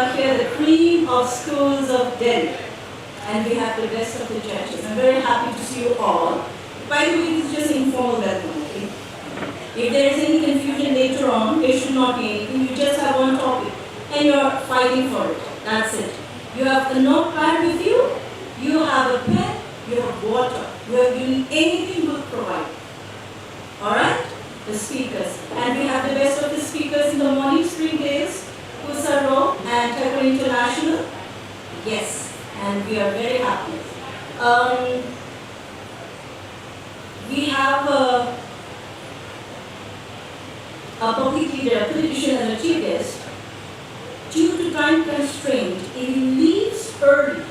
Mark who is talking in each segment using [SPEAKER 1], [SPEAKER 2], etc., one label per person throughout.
[SPEAKER 1] have here the cream of schools of Delhi. And we have the best of the judges. I'm very happy to see you all. By the way, this is just informal welcome, okay? If there is any confusion later on, there should not be anything. You just have one topic and you're fighting for it. That's it. You have a notepad with you, you have a pen, you have water. You have given anything we'll provide. Alright? The speakers. And we have the best of the speakers in the morning, Springdales, Kusaro, and Thakur International. Yes, and we are very happy. We have a public leader, a politician as a chief guest. Due to time constraint, if he leaves early,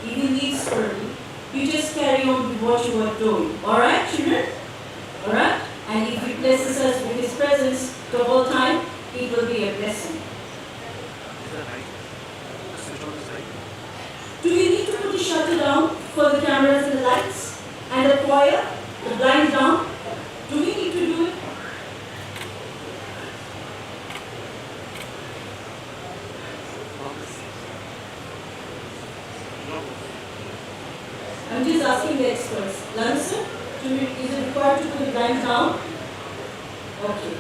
[SPEAKER 1] you just carry on with what you are doing. Alright, children? Alright? And if he blesses us with his presence the whole time, it will be a blessing. Do we need to put the shutter down for the cameras and the lights? And the choir? The blinds down? Do we need to do it? I'm just asking the experts. Lancer, is it required to put the blinds down? Okay.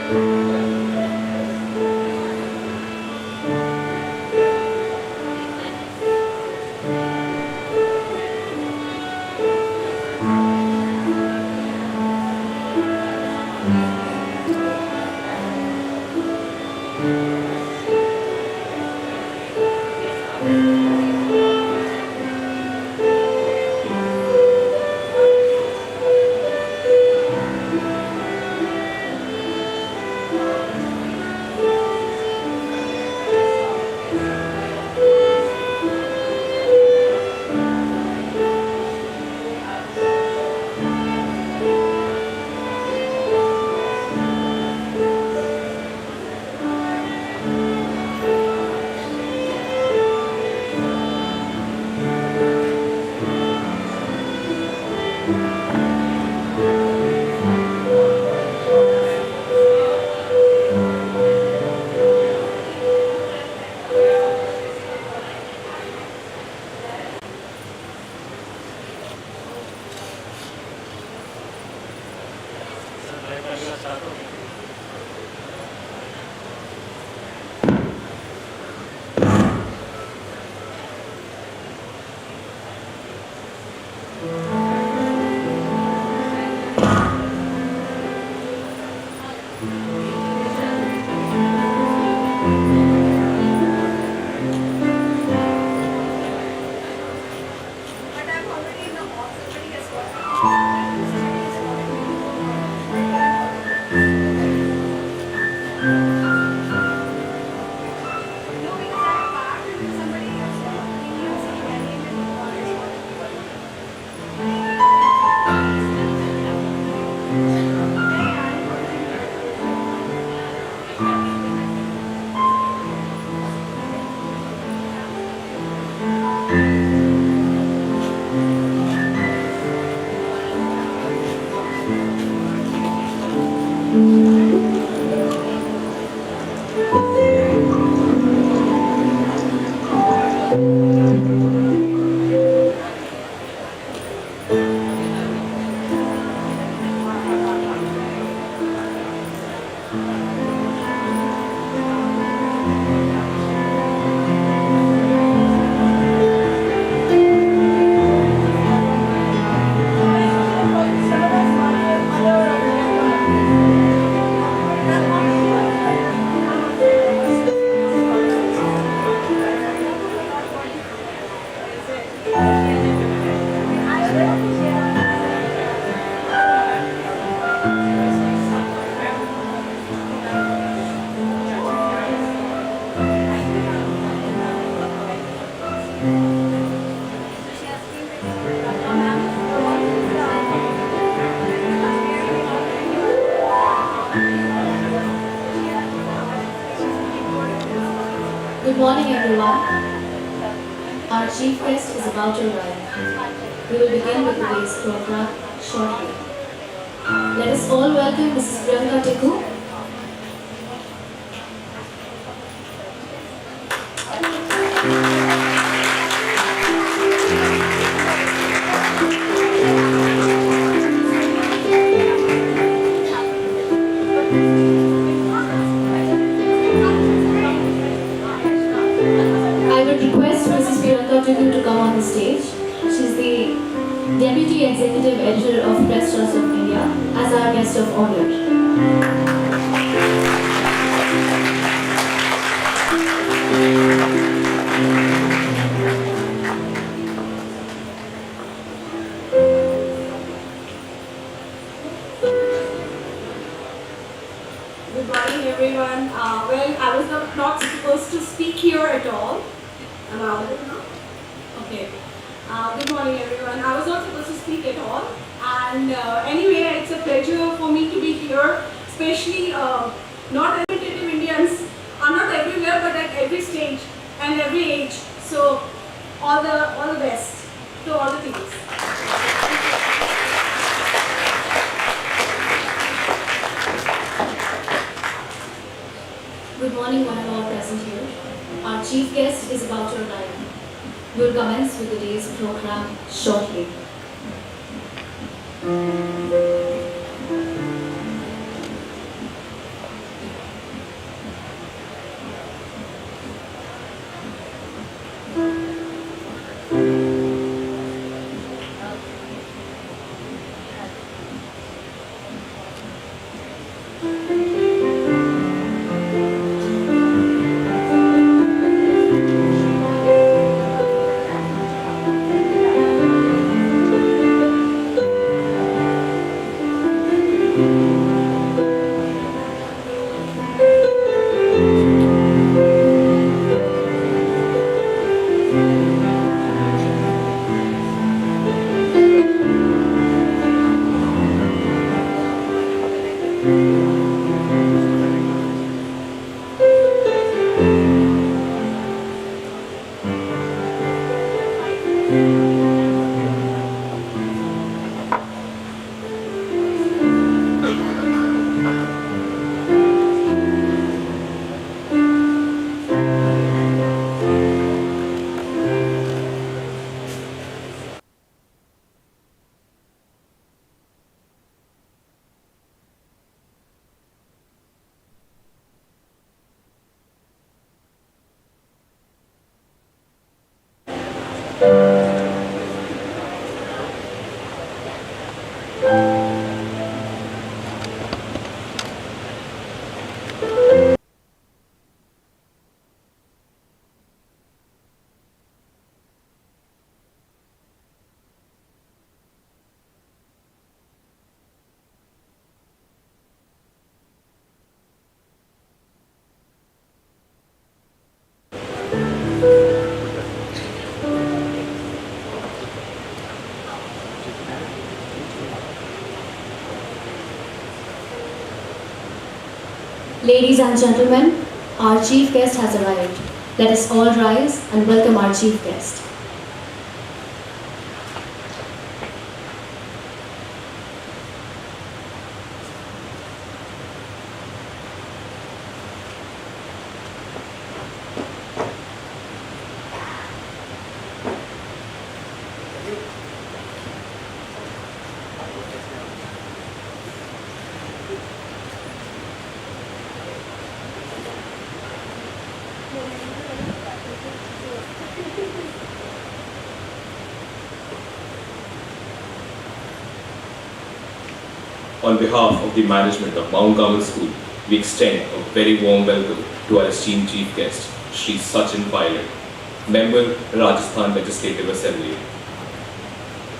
[SPEAKER 2] Good morning, everyone. Our chief guest is about to arrive. We will begin with today's program shortly. Let us all welcome Mrs. Priyanka Tikku. I would request Mrs. Priyanka Tikku to come on the stage. She is the Deputy Executive Editor of Press Trust of India as our guest of honor.
[SPEAKER 3] Good morning, everyone. Well, I was not supposed to speak here at all. Am I audible now? Okay. Good morning, everyone. I was not supposed to speak at all. And anyway, it's a pleasure for me to be here, especially not representative Indians are not everywhere, but at every stage and every age. So, all the best to all the teams.
[SPEAKER 2] Good morning, one and all present here. Our chief guest is about to arrive. We will commence with the day's program shortly. Ladies and gentlemen, our chief guest has arrived. Let us all rise and welcome our chief guest.
[SPEAKER 4] On behalf of the management of Mount Carmel School, we extend a very warm welcome to our esteemed chief guest, Shri Sachin Pilot, member Rajasthan Legislative Assembly.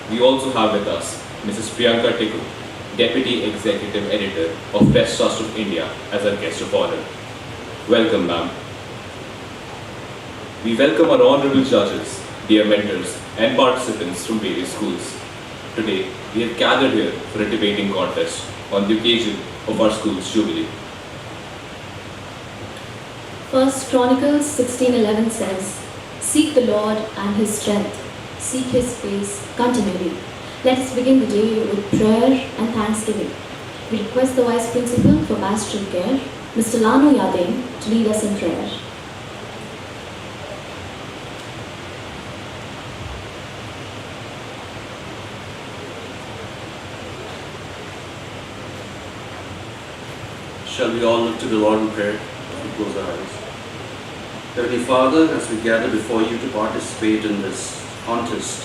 [SPEAKER 4] We also have with us Mrs. Priyanka Tikku, Deputy Executive Editor of Press Trust of India, as our guest of honor. Welcome, ma'am. We welcome our honorable judges, dear mentors, and participants from various schools. Today, we have gathered here for a debating contest on the occasion of our school's Jubilee.
[SPEAKER 2] First Chronicles 16:11 says, "Seek the Lord and His strength, seek His face continually." Let us begin the day with prayer and thanksgiving. We request the Vice Principal for Pastoral Care, Mr. Lanu Yadin, to lead us in prayer.
[SPEAKER 5] Shall we all look to the Lord in prayer as we close our eyes? Heavenly Father, as we gather before you to participate in this contest,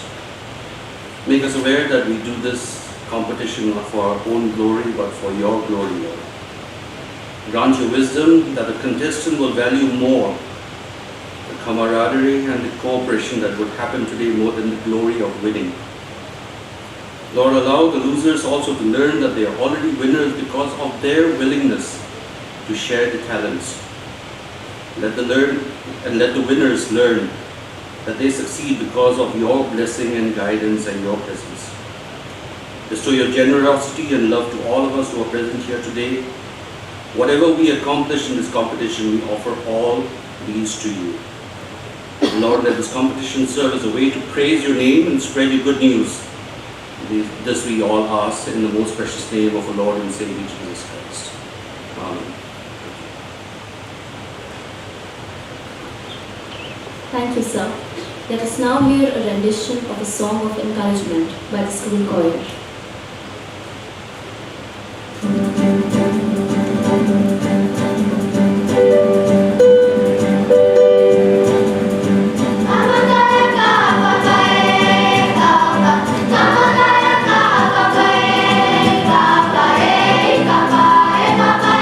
[SPEAKER 5] make us aware that we do this competition not for our own glory, but for your glory, Lord. Grant your wisdom that the contestant will value more the camaraderie and the cooperation that would happen today more than the glory of winning. Lord, allow the losers also to learn that they are already winners because of their willingness to share the talents. Let the winners learn that they succeed because of your blessing and guidance and your presence. Bestow your generosity and love to all of us who are present here today. Whatever we accomplish in this competition, we offer all these to you. Lord, let this competition serve as a way to praise your name and spread your good news. This we all ask in the most precious name of our Lord and Savior Jesus Christ. Amen.
[SPEAKER 2] Thank you, sir. Let us now hear a rendition of a song of encouragement by the school choir.
[SPEAKER 6] Bye.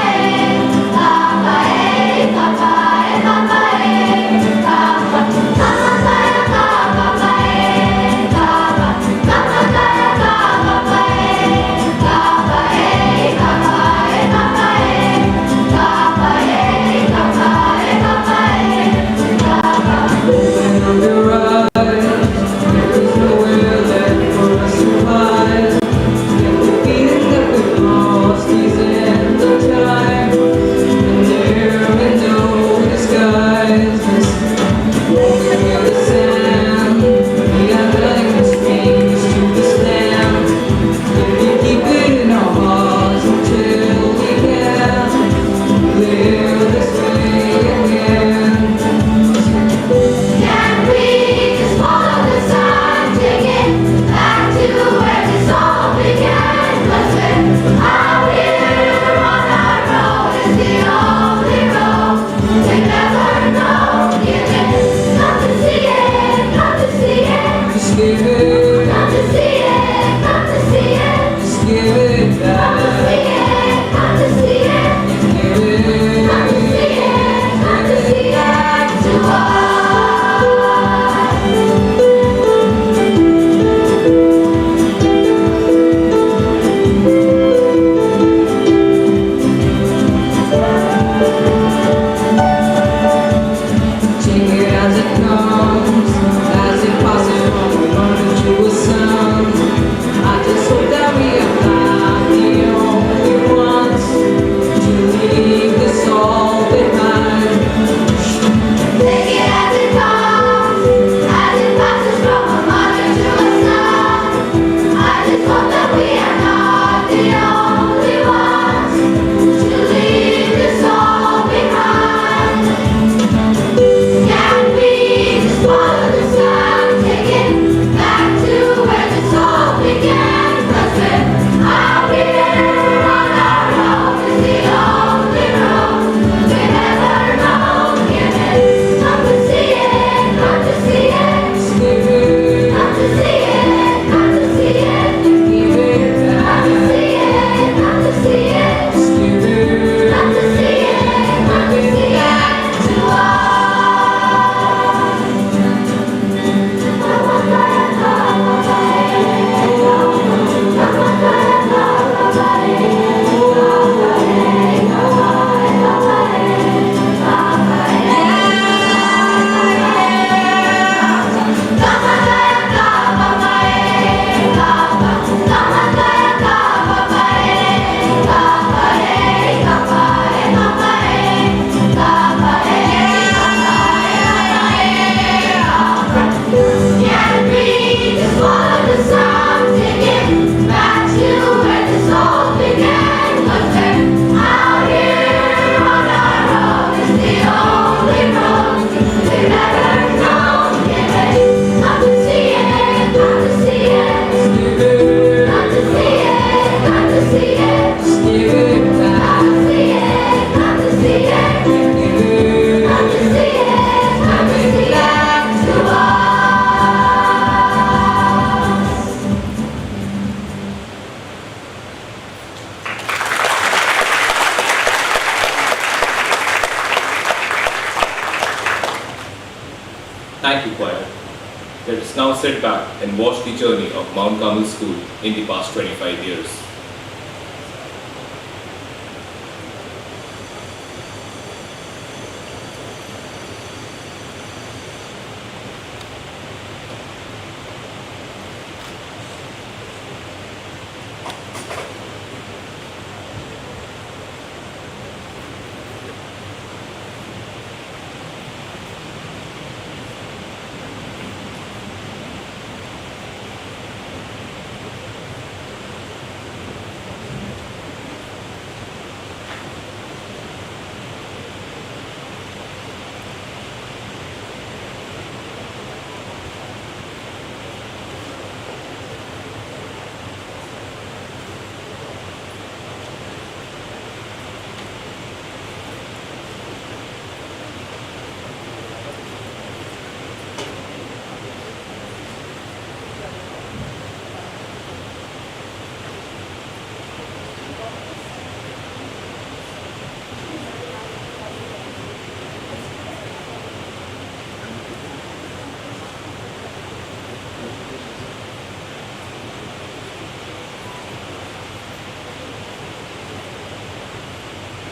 [SPEAKER 4] Thank you, choir. Let us now sit back and watch the journey of Mount Carmel School in the past 25 years.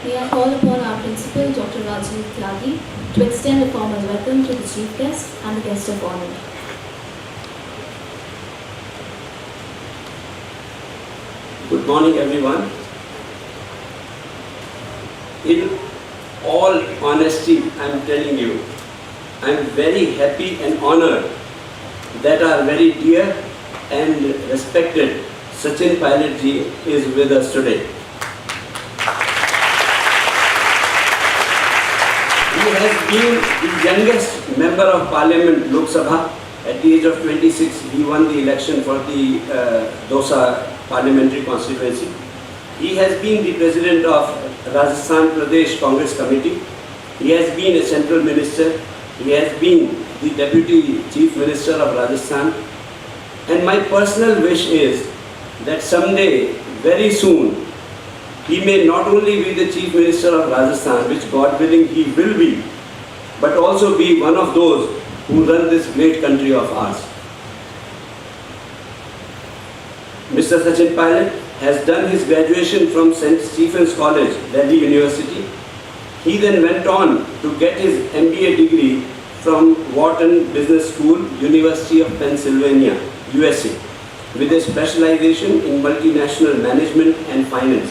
[SPEAKER 2] May I call upon our principal, Dr. Rajiv Tyagi, to extend a formal welcome to the chief guest and the guest of honor.
[SPEAKER 6] Good morning, everyone. In all honesty, I am telling you, I am very happy and honored that our very dear and respected Sachin Pilot ji is with us today. He has been the youngest member of Parliament, Lok Sabha. At the age of 26, he won the election for the Dosa parliamentary constituency. He has been the president of Rajasthan Pradesh Congress Committee. He has been a central minister. He has been the deputy chief minister of Rajasthan. And my personal wish is that someday very soon he may not only be the Chief Minister of Rajasthan, which God willing he will be, but also be one of those who run this great country of ours. Mr. Sachin Pilot has done his graduation from St. Stephen's College, Delhi University. He then went on to get his MBA degree from Wharton Business School, University of Pennsylvania, USA, with a specialization in multinational management and finance.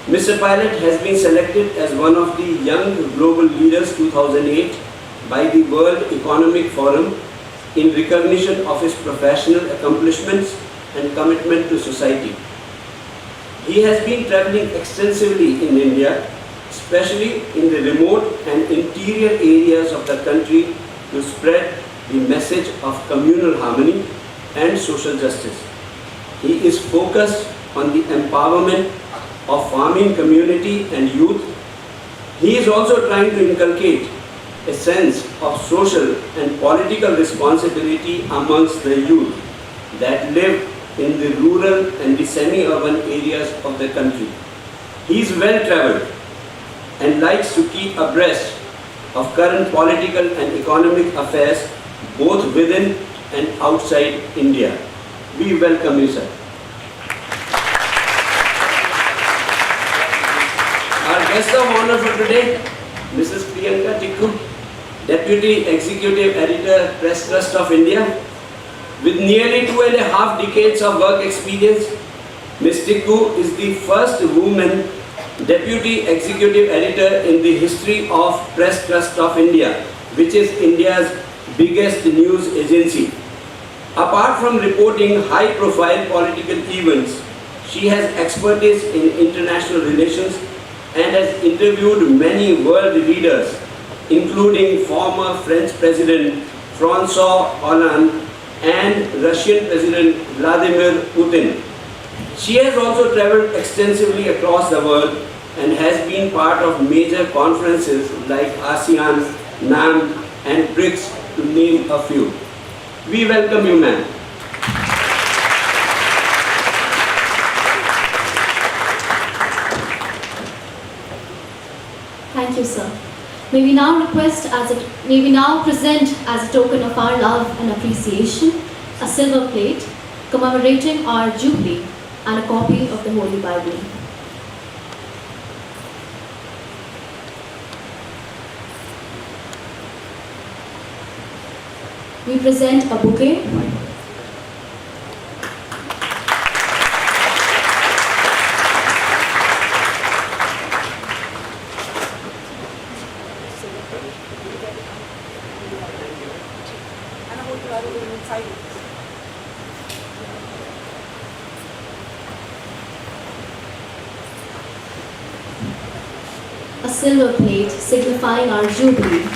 [SPEAKER 6] Mr. Pilot has been selected as one of the Young Global Leaders 2008 by the World Economic Forum in recognition of his professional accomplishments and commitment to society. He has been traveling extensively in India, especially in the remote and interior areas of the country, to spread the message of communal harmony and social justice. He is focused on the empowerment of farming community and youth. He is also trying to inculcate a sense of social and political responsibility amongst the youth that live in the rural and the semi-urban areas of the country. He is well-traveled and likes to keep abreast of current political and economic affairs both within and outside India. We welcome you, sir. Our guest of honor for today, Mrs. Priyanka Tikku, Deputy Executive Editor, Press Trust of India. With nearly 2.5 decades of work experience, Ms. Tikku is the first woman Deputy Executive Editor in the history of Press Trust of India, which is India's biggest news agency. Apart from reporting high-profile political events, she has expertise in international relations and has interviewed many world leaders, including former French President François Hollande and Russian President Vladimir Putin. She has also traveled extensively across the world and has been part of major conferences like ASEAN, NAM and BRICS, to name a few. We welcome you, ma'am.
[SPEAKER 2] Thank you, sir. May we now present as a token of our love and appreciation a silver plate commemorating our Jubilee and a copy of the Holy Bible. We present a bouquet, a silver plate signifying our Jubilee,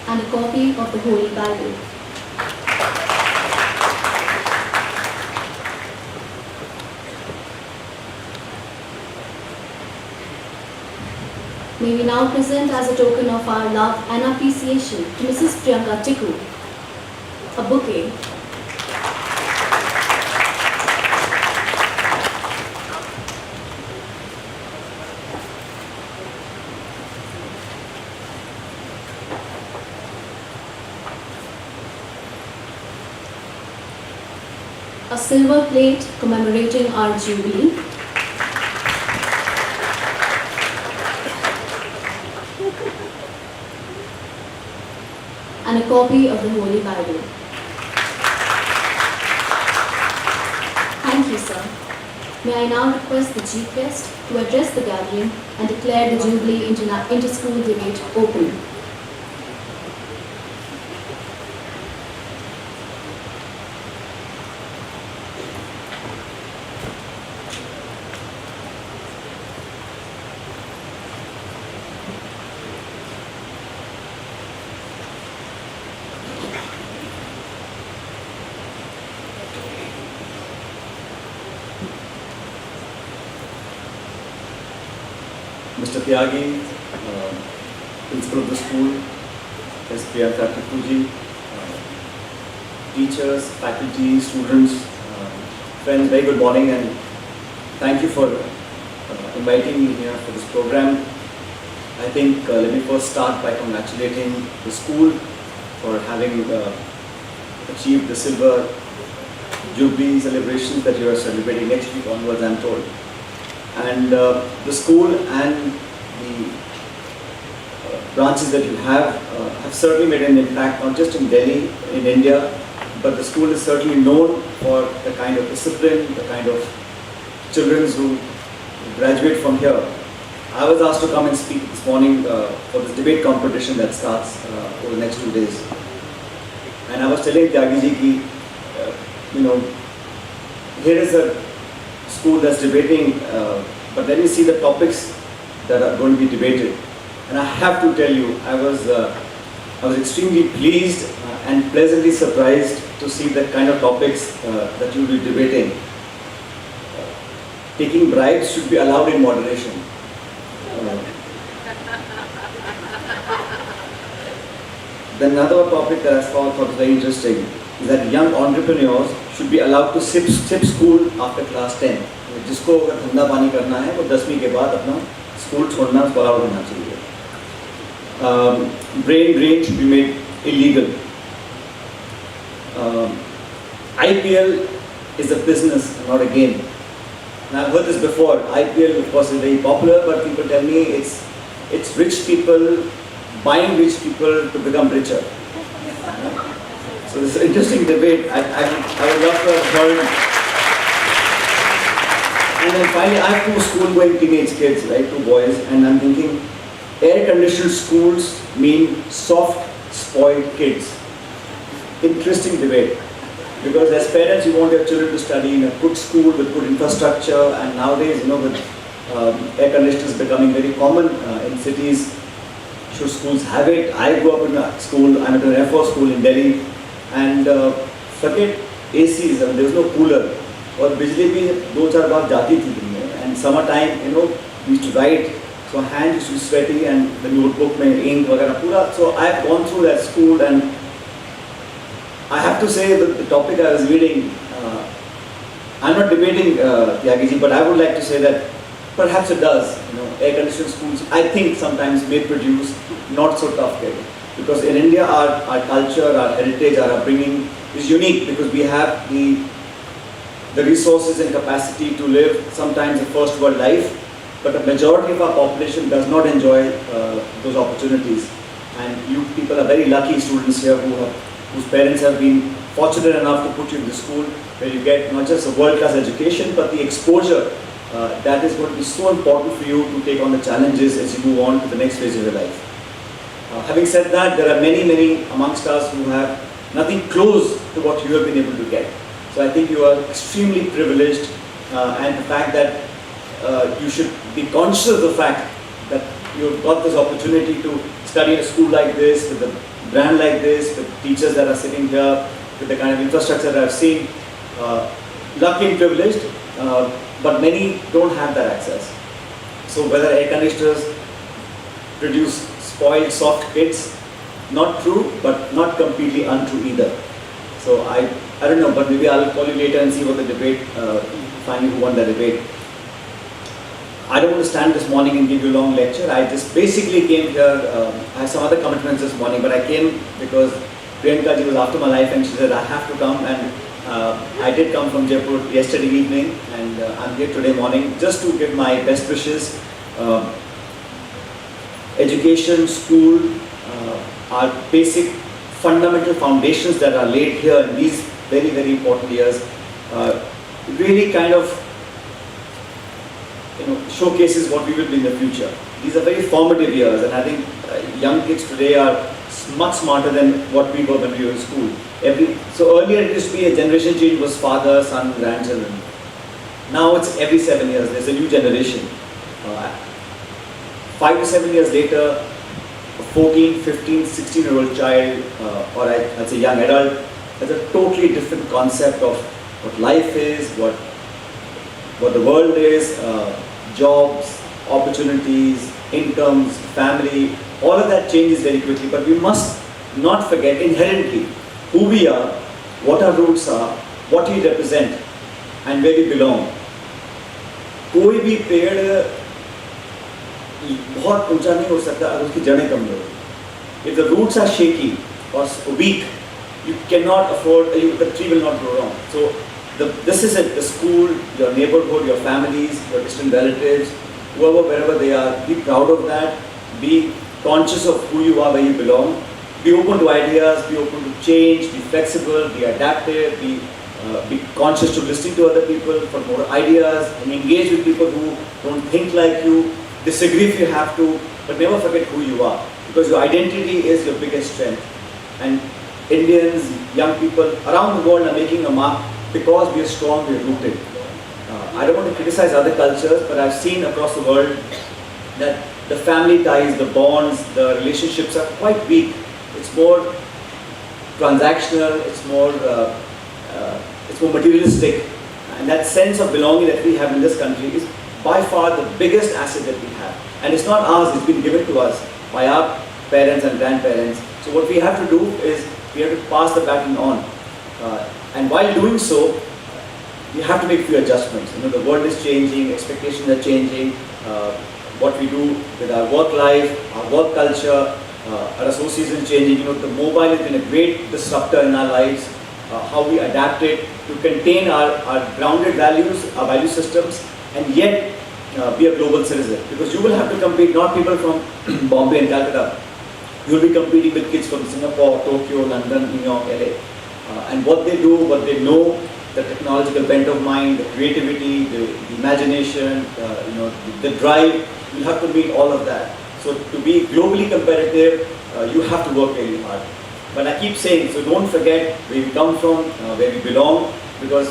[SPEAKER 2] and a copy of the Holy Bible. May we now present as a token of our love and appreciation to Mrs. Priyanka Tikku a bouquet, a silver plate commemorating our Jubilee, and a copy of the Holy Bible. Thank you, sir. May I now request the Chief Guest to address the gathering and declare the Jubilee Inter-School Debate open.
[SPEAKER 7] Mr. Tyagi, principal of the school, Ms. Priyanka Tipuji, teachers, faculty, students, friends, very good morning, and thank you for inviting me here for this program. I think let me first start by congratulating the school for having achieved the silver Jubilee celebrations that you are celebrating next week onwards, I'm told. And the school and the branches that you have certainly made an impact, not just in Delhi, in India, but the school is certainly known for the kind of discipline, the kind of children who graduate from here. I was asked to come and speak this morning for this debate competition that starts over the next 2 days. And I was telling Tyagi ji ki, here is a school that's debating, but let me see the topics that are going to be debated. And I have to tell you, I was extremely pleased and pleasantly surprised to see the kind of topics that you will be debating. Taking bribes should be allowed in moderation. Then another topic that I thought was very interesting is that young entrepreneurs should be allowed to skip school after class 10. जिसको अगर धंधा पानी करना है वो 10वीं के बाद अपना स्कूल छोड़ना अलाउड होना चाहिए. Brain drain should be made illegal. IPL is a business, not a game. And I've heard this before. IPL, of course, is very popular, but people tell me it's rich people buying rich people to become richer. So this is an interesting debate. I would love to have heard. And then finally, I have 2 school-going teenage kids, right, 2 boys, and I'm thinking, air-conditioned schools mean soft, spoiled kids. Interesting debate. Because as parents, you want your children to study in a good school with good infrastructure, and nowadays, with air conditioners becoming very common in cities, should schools have it? I grew up in a school, I'm at an Air Force school in Delhi, and forget ACs, there was no cooler. और बिजली भी 2-4 बार जाती थी दिन में, and summer time, we used to write, so hand used to be sweaty, and the notebook में ink वगैरह पूरा. So I've gone through that school, and I have to say that the topic I was reading, I'm not debating Tyagi ji, but I would like to say that perhaps it does. Air-conditioned schools, I think sometimes may produce not so tough kids. Because in India, our culture, our heritage, our upbringing is unique because we have the resources and capacity to live sometimes a first world life, but a majority of our population does not enjoy those opportunities. And you people are very lucky students here whose parents have been fortunate enough to put you in the school where you get not just a world-class education, but the exposure that is going to be so important for you to take on the challenges as you move on to the next phase of your life. Having said that, there are many, many amongst us who have nothing close to what you have been able to get. So I think you are extremely privileged, and the fact that you should be conscious of the fact that you've got this opportunity to study in a school like this, with a brand like this, with teachers that are sitting here, with the kind of infrastructure that I've seen. Lucky and privileged, but many don't have that access. So whether air conditioners produce spoiled, soft kids, not true, but not completely untrue either. So I don't know, but maybe I'll call you later and see what the debate, finally who won the debate. I don't want to stand this morning and give you a long lecture. I just basically came here, I have some other commitments this morning, but I came because Priyanka ji was after my life and she said I have to come, and I did come from Jaipur yesterday evening, and I'm here today morning just to give my best wishes. Education, school, are basic fundamental foundations that are laid here in these very, very important years. Really kind of showcases what we will be in the future. These are very formative years, and I think young kids today are much smarter than what we were when we were in school. So earlier it used to be a generation change was father, son, grandchildren. Now it's every 7 years, there's a new generation. 5 to 7 years later, a 14, 15, 16-year-old child, or I'd say young adult, has a totally different concept of what life is, what the world is, jobs, opportunities, incomes, family. all of that changes very quickly, but we must not forget inherently who we are, what our roots are, what we represent, and where we belong. कोई भी पेड़ बहुत ऊंचा नहीं हो सकता अगर उसकी जड़ें कमजोर हो. If the roots are shaky or weak, you cannot afford, the tree will not grow wrong. So this is it, the school, your neighborhood, your families, your distant relatives, whoever, wherever they are, be proud of that, be conscious of who you are, where you belong, be open to ideas, be open to change, be flexible, be adaptive, be conscious to listening to other people for more ideas, and engage with people who don't think like you, disagree if you have to, but never forget who you are, because your identity is your biggest strength. And Indians, young people around the world are making a mark because we are strong, we are rooted. I don't want to criticize other cultures, but I've seen across the world that the family ties, the bonds, the relationships are quite weak. It's more transactional, it's more materialistic. And that sense of belonging that we have in this country is by far the biggest asset that we have. And it's not ours, it's been given to us by our parents and grandparents. So what we have to do is we have to pass the baton on. And while doing so, we have to make few adjustments. You know, the world is changing, expectations are changing, what we do with our work life, our work culture, our association is changing. You know, the mobile has been a great disruptor in our lives, how we adapt it to contain our grounded values, our value systems, and yet be a global citizen. Because you will have to compete, not people from Bombay and Calcutta. You will be competing with kids from Singapore, Tokyo, London, New York, LA. And what they do, what they know, the technological bent of mind, the creativity, the imagination, the drive, you have to meet all of that. So to be globally competitive, you have to work really hard. But I keep saying, so don't forget where we come from, where we belong, because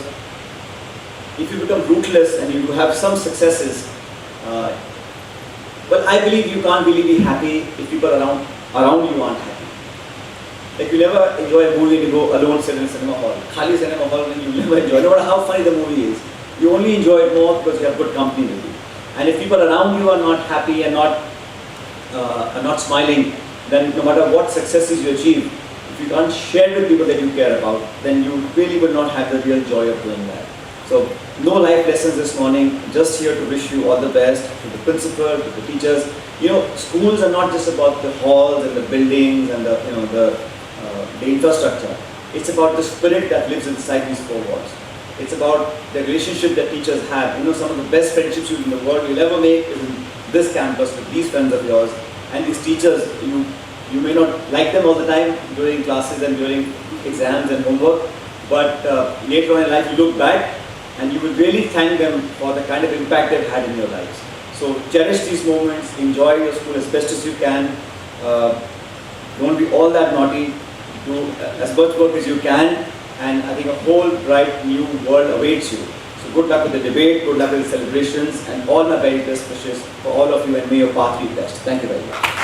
[SPEAKER 7] if you become rootless and you have some successes, well, I believe you can't really be happy if people around you aren't happy. Like you never enjoy a movie and you go alone, sit in a cinema hall. Khali cinema hall and you never enjoy it, no matter how funny the movie is. You only enjoy it more because you have good company with you. And if people around you are not happy and not smiling, then no matter what successes you achieve, if you can't share with people that you care about, then you really will not have the real joy of doing that. So no life lessons this morning, just here to wish you all the best, to the principal, to the teachers. You know, schools are not just about the halls and the buildings and the infrastructure. It's about the spirit that lives inside these four walls. It's about the relationship that teachers have. You know, some of the best friendships in the world you'll ever make is in this campus with these friends of yours. And these teachers, you may not like them all the time during classes and during exams and homework, but later on in life you look back and you will really thank them for the kind of impact they've had in your lives. So cherish these moments, enjoy your school as best as you can. Don't be all that naughty, do as much work as you can, and I think a whole bright new world awaits you. So good luck with the debate, good luck with the celebrations, and all my very best wishes for all of you, and may your path be blessed. Thank you very much.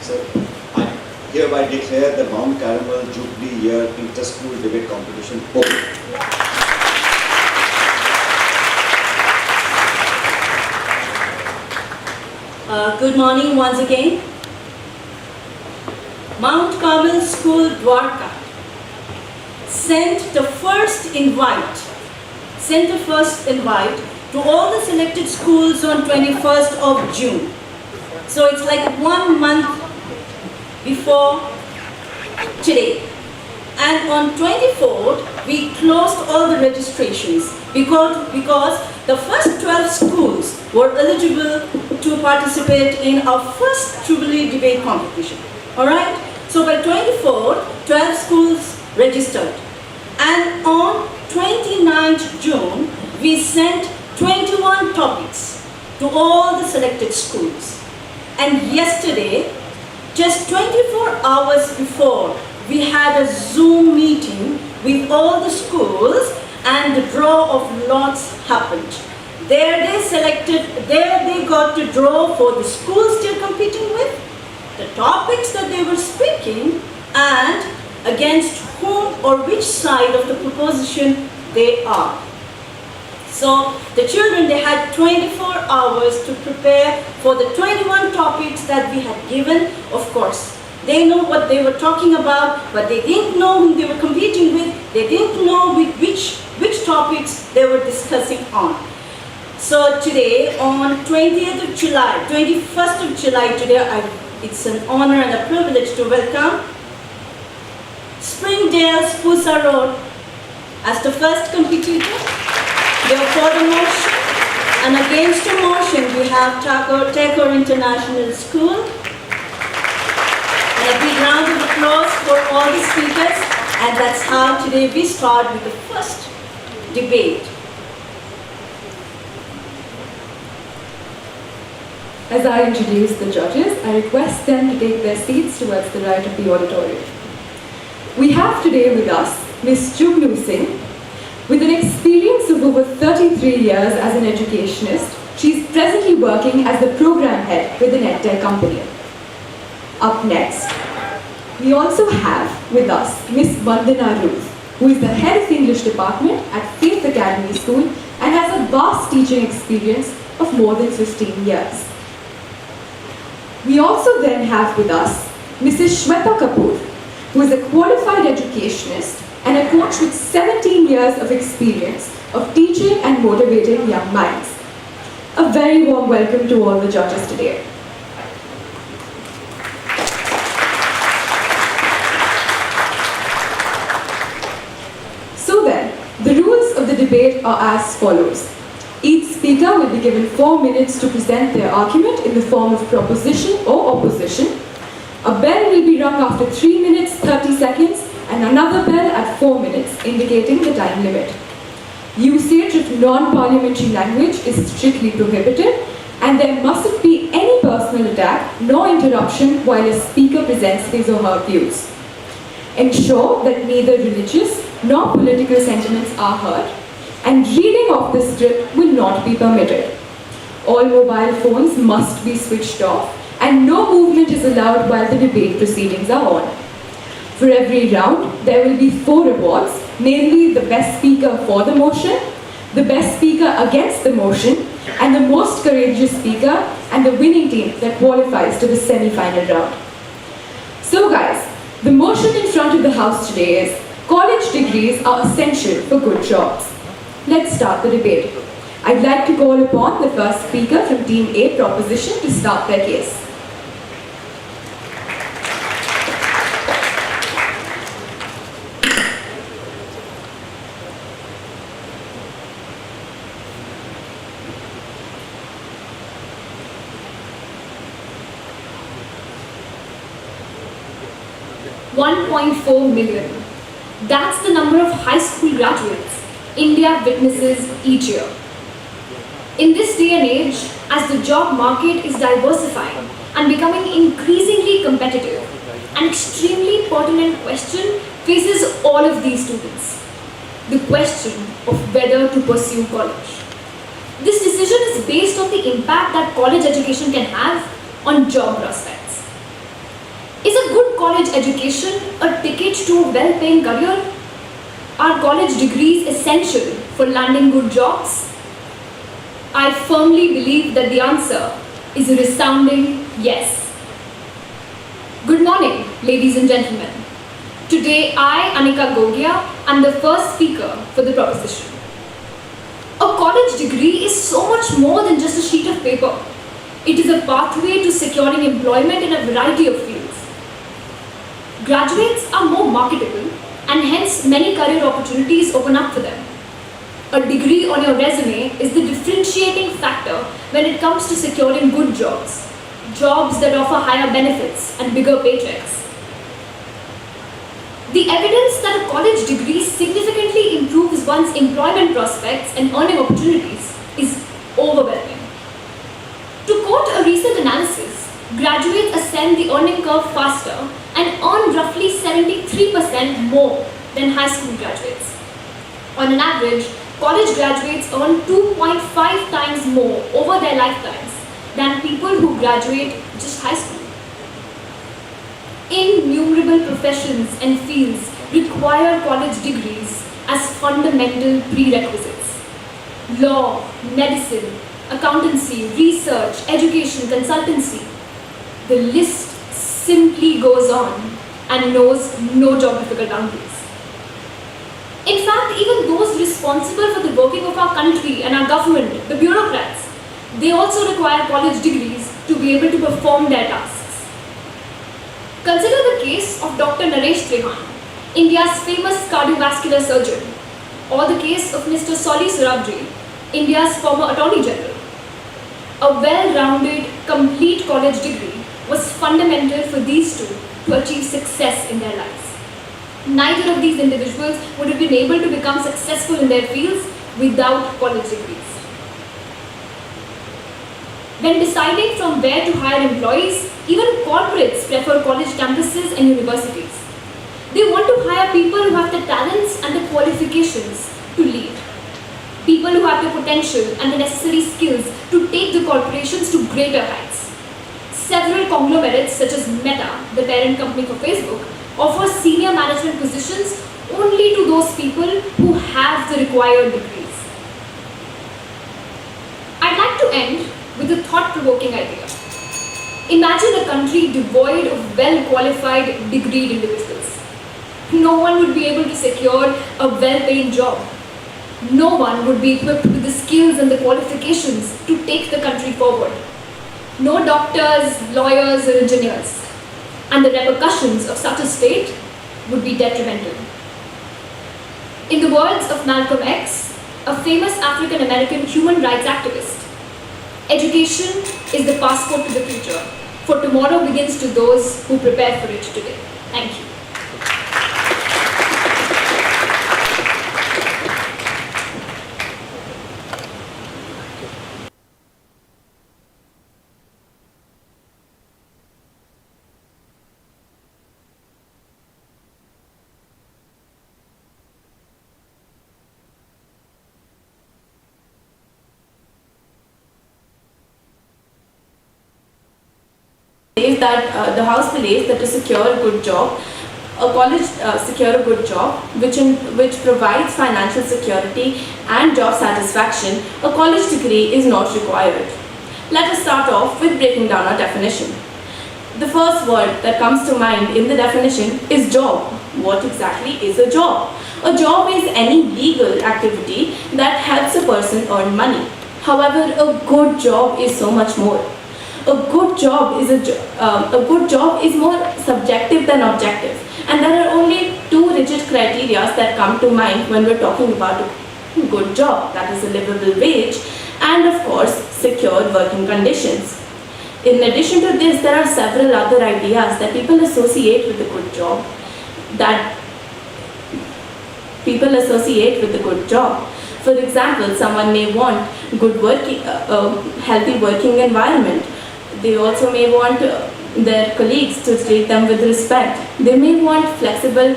[SPEAKER 7] So I hereby declare the Mount Carmel Jubilee Year Inter-School Debate Competition open.
[SPEAKER 1] Good morning once again. Mount Carmel School, Dwarka sent the first invite to all the selected schools on 21st of June. So it's like 1 month before today. And on 24th, we closed all the registrations because the first 12 schools were eligible to participate in our first Jubilee debate competition. Alright? So by 24, 12 schools registered. And on 29th June, we sent 21 topics to all the selected schools. And yesterday, just 24 hours before, we had a Zoom meeting with all the schools and the draw of lots happened. There they got to draw for the schools they're competing with, the topics that they were speaking, and against whom or which side of the proposition they are. So the children, they had 24 hours to prepare for the 21 topics that we had given. Of course, they know what they were talking about, but they didn't know whom they were competing with. They didn't know which topics they were discussing on. So today, on 20th of July, 21st of July, today, it's an honor and a privilege to welcome Springdale Spoosa Road as the first competitor. They are for the motion, and against the motion we have Tagore International School. And a big round of applause for all the speakers, and that's how today we start with the first debate.
[SPEAKER 8] As I introduce the judges, I request them to take their seats towards the right of the auditorium. We have today with us Ms. Jubilee. With an experience of over 33 years as an educationist, she is presently working as the program head with an EdTech company. Up next, we also have with us Ms. Vandana Ruth, who is the head of the English department at Faith Academy School and has a vast teaching experience of more than 15 years. We also then have with us Mrs. Shweta Kapoor, who is a qualified educationist and a coach with 17 years of experience of teaching and motivating young minds. A very warm welcome to all the judges today. So then, the rules of the debate are as follows. Each speaker will be given 4 minutes to present their argument in the form of proposition or opposition. A bell will be rung after 3 minutes 30 seconds and another bell at 4 minutes, indicating the time limit. Usage of non-parliamentary language is strictly prohibited, and there mustn't be any personal attack nor interruption while a speaker presents his or her views. Ensure that neither religious nor political sentiments are heard, and reading of the script will not be permitted. All mobile phones must be switched off, and no movement is allowed while the debate proceedings are on. For every round, there will be 4 awards, namely the best speaker for the motion, the best speaker against the motion, and the most courageous speaker, and the winning team that qualifies to the semi-final round. So guys, the motion in front of the house today is, college degrees are essential for good jobs. Let's start the debate. I'd like to call upon the first speaker from Team A Proposition to start their case.
[SPEAKER 9] $1.4 million. That's the number of high school graduates India witnesses each year. In this day and age, as the job market is diversifying and becoming increasingly competitive, an extremely pertinent question faces all of these students. The question of whether to pursue college. This decision is based on the impact that college education can have on job prospects. Is a good college education a ticket to a well-paying career? Are college degrees essential for landing good jobs? I firmly believe that the answer is a resounding yes. Good morning, ladies and gentlemen. Today I, Anika Gogia, am the first speaker for the proposition. A college degree is so much more than just a sheet of paper. It is a pathway to securing employment in a variety of fields. Graduates are more marketable, and hence many career opportunities open up for them. A degree on your resume is the differentiating factor when it comes to securing good jobs, jobs that offer higher benefits and bigger paychecks. The evidence that a college degree significantly improves one's employment prospects and earning opportunities is overwhelming. To quote a recent analysis, graduates ascend the earning curve faster and earn roughly 73% more than high school graduates. On an average, college graduates earn 2.5 times more over their lifetimes than people who graduate just high school. Innumerable professions and fields require college degrees as fundamental prerequisites. Law, medicine, accountancy, research, education, consultancy. The list simply goes on and knows no geographical boundaries. In fact, even those responsible for the working of our country and our government, the bureaucrats, they also require college degrees to be able to perform their tasks. Consider the case of Dr. Naresh Trehan, India's famous cardiovascular surgeon, or the case of Mr. Soli Sorabji, India's former Attorney General. A well-rounded, complete college degree was fundamental for these two to achieve success in their lives. Neither of these individuals would have been able to become successful in their fields without college degrees. When deciding from where to hire employees, even corporates prefer college campuses and universities. They want to hire people who have the talents and the qualifications to lead. People who have the potential and the necessary skills to take the corporations to greater heights. Several conglomerates such as Meta, the parent company for Facebook, offer senior management positions only to those people who have the required degrees. I'd like to end with a thought-provoking idea. Imagine a country devoid of well-qualified, degreed individuals. No one would be able to secure a well-paying job. No one would be equipped with the skills and the qualifications to take the country forward. No doctors, lawyers, or engineers. And the repercussions of such a state would be detrimental. In the words of Malcolm X, a famous African American human rights activist, education is the passport to the future, for tomorrow begins to those who prepare for it today. Thank you.
[SPEAKER 1] That the House believes that to secure a good job, a college secure a good job which provides financial security and job satisfaction, a college degree is not required. Let us start off with breaking down our definition. The first word that comes to mind in the definition is job. What exactly is a job? A job is any legal activity that helps a person earn money. However, a good job is so much more. A good job is more subjective than objective, and there are only two rigid criteria that come to mind when we're talking about a good job. That is a livable wage and, of course, secure working conditions. In addition to this, there are several other ideas that people associate with a good job. For example, someone may want good working, healthy working environment. They also may want their colleagues to treat them with respect. They may want flexible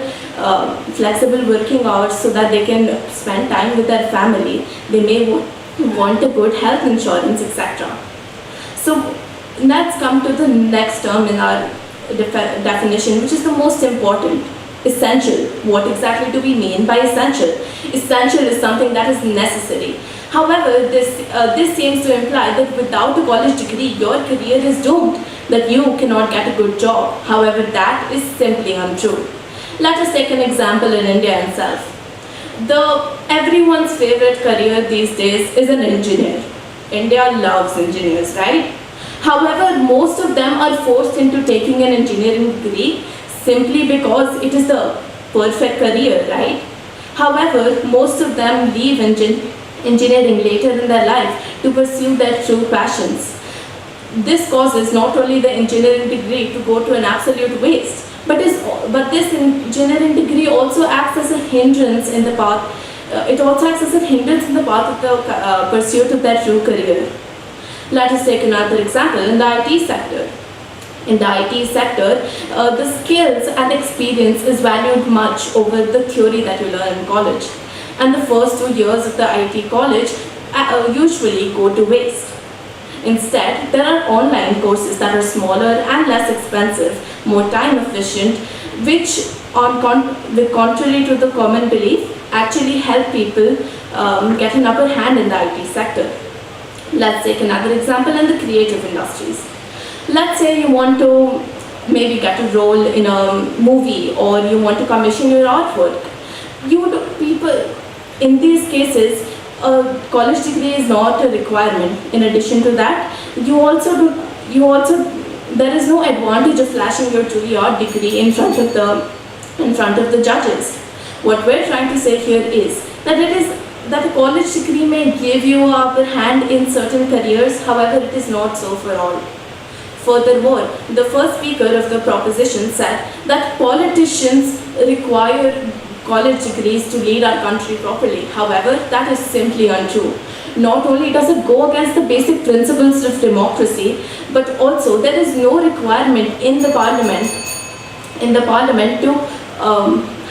[SPEAKER 1] working hours so that they can spend time with their family. They may want a good health insurance, etc. So let's come to the next term in our definition, which is the most important. Essential. What exactly do we mean by essential? Essential is something that is necessary. However, this seems to imply that without a college degree, your career is doomed, that you cannot get a good job. However, that is simply untrue. Let us take an example in India itself. Everyone's favorite career these days is an engineer. India loves engineers, right? However, most of them are forced into taking an engineering degree simply because it is the perfect career, right?
[SPEAKER 10] However, most of them leave engineering later in their life to pursue their true passions. This causes not only the engineering degree to go to an absolute waste, but this engineering degree also acts as a hindrance in the path. It also acts as a hindrance in the path of the pursuit of their true career. Let us take another example in the IT sector. In the IT sector, the skills and experience is valued much over the theory that you learn in college. And the first 2 years of the IT college usually go to waste. Instead, there are online courses that are smaller and less expensive, more time efficient, which, with contrary to the common belief, actually help people get an upper hand in the IT sector. Let's take another example in the creative industries. Let's say you want to maybe get a role in a movie, or you want to commission your artwork. In these cases, a college degree is not a requirement. In addition to that, there is no advantage of flashing your 2-year degree in front of the judges. What we're trying to say here is that a college degree may give you an upper hand in certain careers, however, it is not so for all. Furthermore, the first speaker of the proposition said that politicians require college degrees to lead our country properly. However, that is simply untrue. Not only does it go against the basic principles of democracy, but also there is no requirement in the parliament to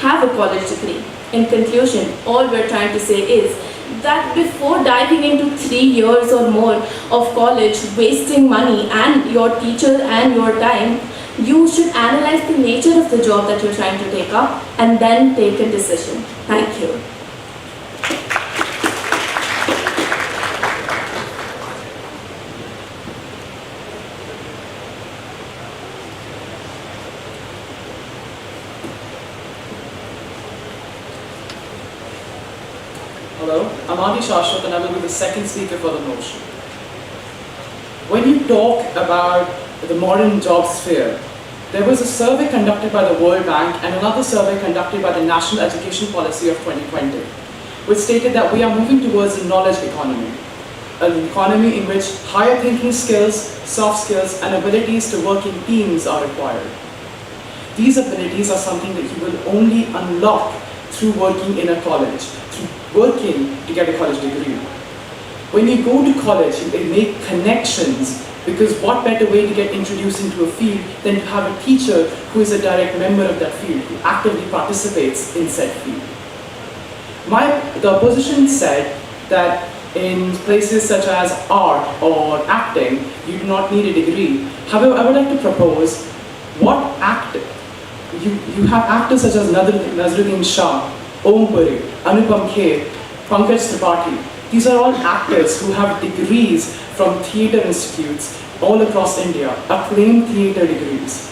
[SPEAKER 10] have a college degree. In conclusion, all we're trying to say is that before diving into 3 years or more of college, wasting money and your teacher and your time, you should analyze the nature of the job that you're trying to take up and then take a decision. Thank you.
[SPEAKER 11] Hello, I'm Adi Shashwat and I will be the second speaker for the motion. When you talk about the modern job sphere, there was a survey conducted by the World Bank and another survey conducted by the National Education Policy of 2020, which stated that we are moving towards a knowledge economy, an economy in which higher thinking skills, soft skills, and abilities to work in teams are required. These abilities are something that you will only unlock through working in a college, through working to get a college degree. When you go to college, you make connections, because what better way to get introduced into a field than to have a teacher who is a direct member of that field, who actively participates in said field. The opposition said that in places such as art or acting, you do not need a degree. However, I would like to propose, you have actors such as Nazruddin Shah, Om Puri, Anupam Kher, Pankaj Tripathi. These are all actors who have degrees from theatre institutes all across India, acclaimed theatre degrees.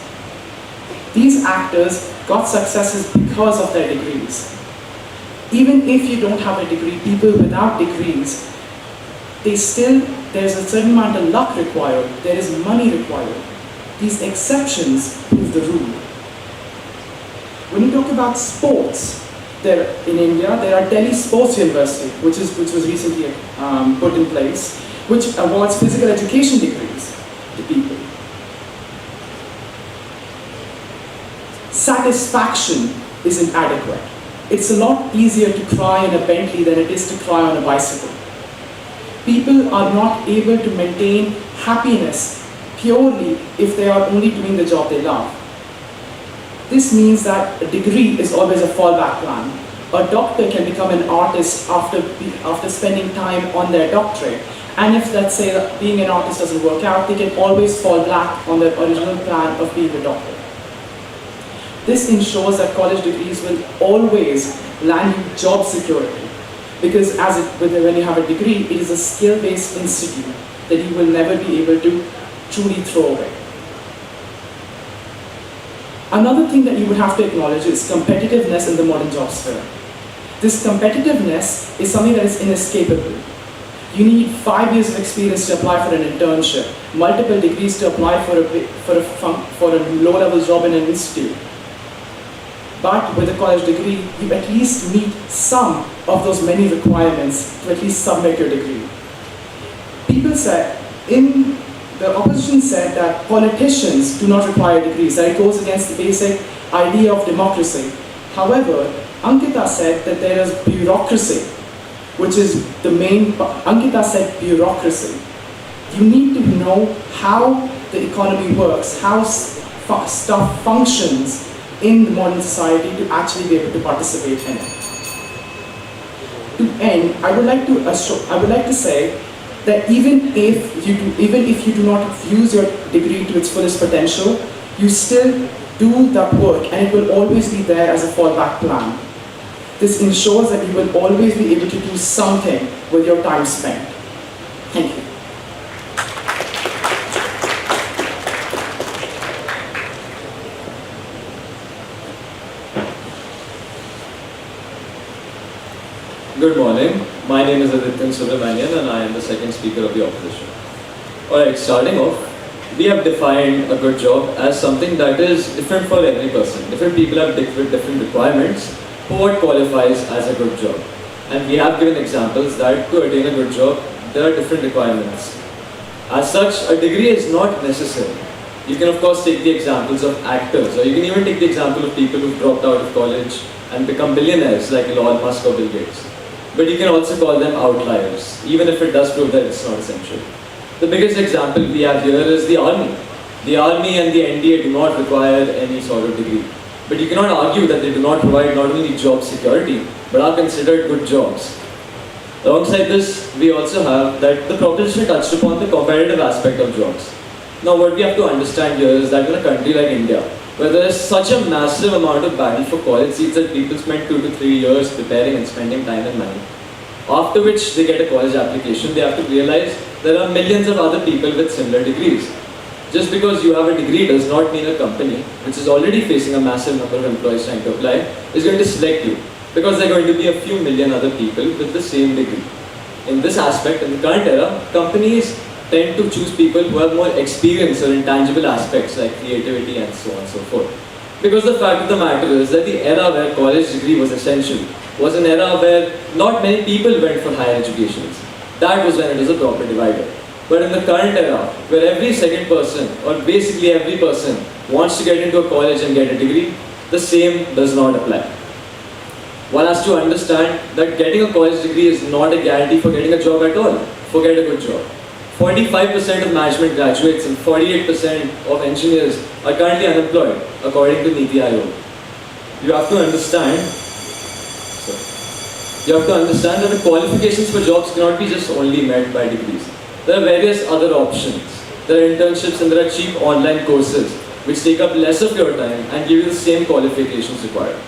[SPEAKER 11] These actors got successes because of their degrees. Even if you don't have a degree, people without degrees, there's a certain amount of luck required, there is money required. These exceptions prove the rule. When you talk about sports, in India, there are Delhi Sports University, which was recently put in place, which awards physical education degrees to people. Satisfaction isn't adequate. It's a lot easier to cry in a Bentley than it is to cry on a bicycle. People are not able to maintain happiness purely if they are only doing the job they love. This means that a degree is always a fallback plan. A doctor can become an artist after spending time on their doctorate. And if, let's say, being an artist doesn't work out, they can always fall back on their original plan of being a doctor. This ensures that college degrees will always land you job security. Because when you have a degree, it is a skill-based institute that you will never be able to truly throw away. Another thing that you would have to acknowledge is competitiveness in the modern job sphere. This competitiveness is something that is inescapable. You need 5 years of experience to apply for an internship, multiple degrees to apply for a low-level job in an institute. But with a college degree, you at least meet some of those many requirements to at least submit your degree. People said, the opposition said that politicians do not require degrees, that it goes against the basic idea of democracy. However, Ankita said that there is bureaucracy, which is the main, Ankita said bureaucracy. You need to know how the economy works, how stuff functions in the modern society to actually be able to participate in it. To end, I would like to say that even if you do not use your degree to its fullest potential, you still do that work and it will always be there as a fallback plan. This ensures that you will always be able to do something with your time spent. Thank you.
[SPEAKER 12] Good morning. My name is Adityan Subramanian and I am the second speaker of the opposition. Alright, starting off, we have defined a good job as something that is different for every person. Different people have different requirements for what qualifies as a good job. And we have given examples that to attain a good job, there are different requirements. As such, a degree is not necessary. You can of course take the examples of actors, or you can even take the example of people who've dropped out of college and become billionaires like Elon Musk or Bill Gates. But you can also call them outliers, even if it does prove that it's not essential. The biggest example we have here is the army. The army and the NDA do not require any sort of degree. But you cannot argue that they do not provide not only job security, but are considered good jobs. Alongside this, we also have that the proposition touched upon the competitive aspect of jobs. Now what we have to understand here is that in a country like India, where there is such a massive amount of battle for college seats that people spend 2 to 3 years preparing and spending time and money, after which they get a college application, they have to realize there are millions of other people with similar degrees. Just because you have a degree does not mean a company, which is already facing a massive number of employees trying to apply, is going to select you, because there are going to be a few million other people with the same degree. In this aspect, in the current era, companies tend to choose people who have more experience or intangible aspects like creativity and so on and so forth. Because the fact of the matter is that the era where college degree was essential was an era where not many people went for higher educations. That was when it was a proper divider. But in the current era, where every second person, or basically every person, wants to get into a college and get a degree, the same does not apply. One has to understand that getting a college degree is not a guarantee for getting a job at all. Forget a good job. 45% of management graduates and 48% of engineers are currently unemployed, according to Niti Aayog. You have to understand that the qualifications for jobs cannot be just only met by degrees. There are various other options. There are internships and there are cheap online courses which take up less of your time and give you the same qualifications required.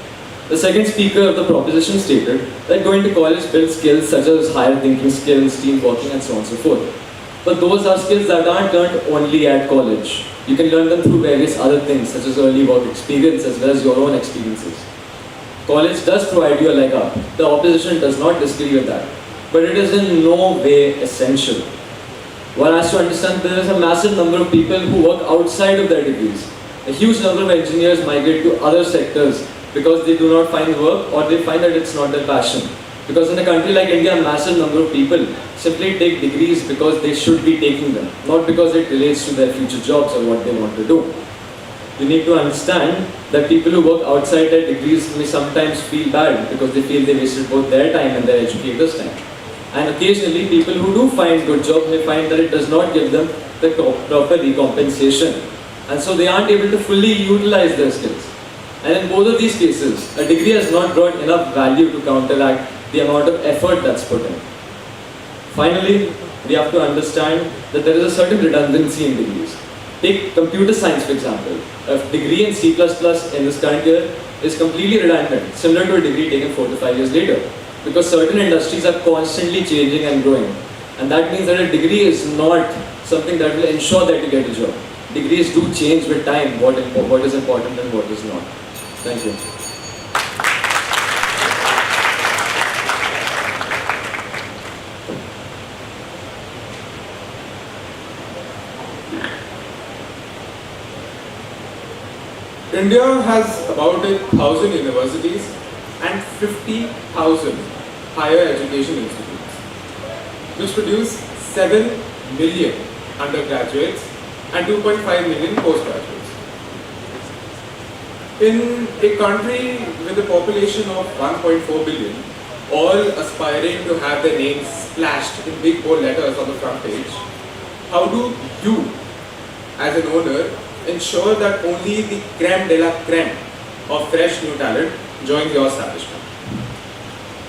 [SPEAKER 12] The second speaker of the proposition stated that going to college builds skills such as higher thinking skills, team working and so on and so forth. But those are skills that aren't learned only at college. You can learn them through various other things such as early work experience as well as your own experiences. College does provide you a leg up. The opposition does not disagree with that. But it is in no way essential. One has to understand there is a massive number of people who work outside of their degrees. A huge number of engineers migrate to other sectors because they do not find work or they find that it's not their passion. Because in a country like India, a massive number of people simply take degrees because they should be taking them, not because it relates to their future jobs or what they want to do. You need to understand that people who work outside their degrees may sometimes feel bad because they feel they wasted both their time and their educators' time. And occasionally, people who do find good jobs may find that it does not give them the proper recompensation. And so they aren't able to fully utilize their skills. And in both of these cases, a degree has not brought enough value to counteract the amount of effort that's put in. Finally, we have to understand that there is a certain redundancy in degrees. Take computer science for example. A degree in C++ in this current year is completely redundant, similar to a degree taken 4 to 5 years later. Because certain industries are constantly changing and growing. And that means that a degree is not something that will ensure that you get a job. Degrees do change with time, what is important and what is not. Thank you.
[SPEAKER 13] India has about 1,000 universities and 50,000 higher education institutes, which produce 7 million undergraduates and 2.5 million postgraduates. In a country with a population of 1.4 billion, all aspiring to have their names splashed in big bold letters on the front page, how do you, as an owner, ensure that only the crème de la crème of fresh new talent joins your establishment?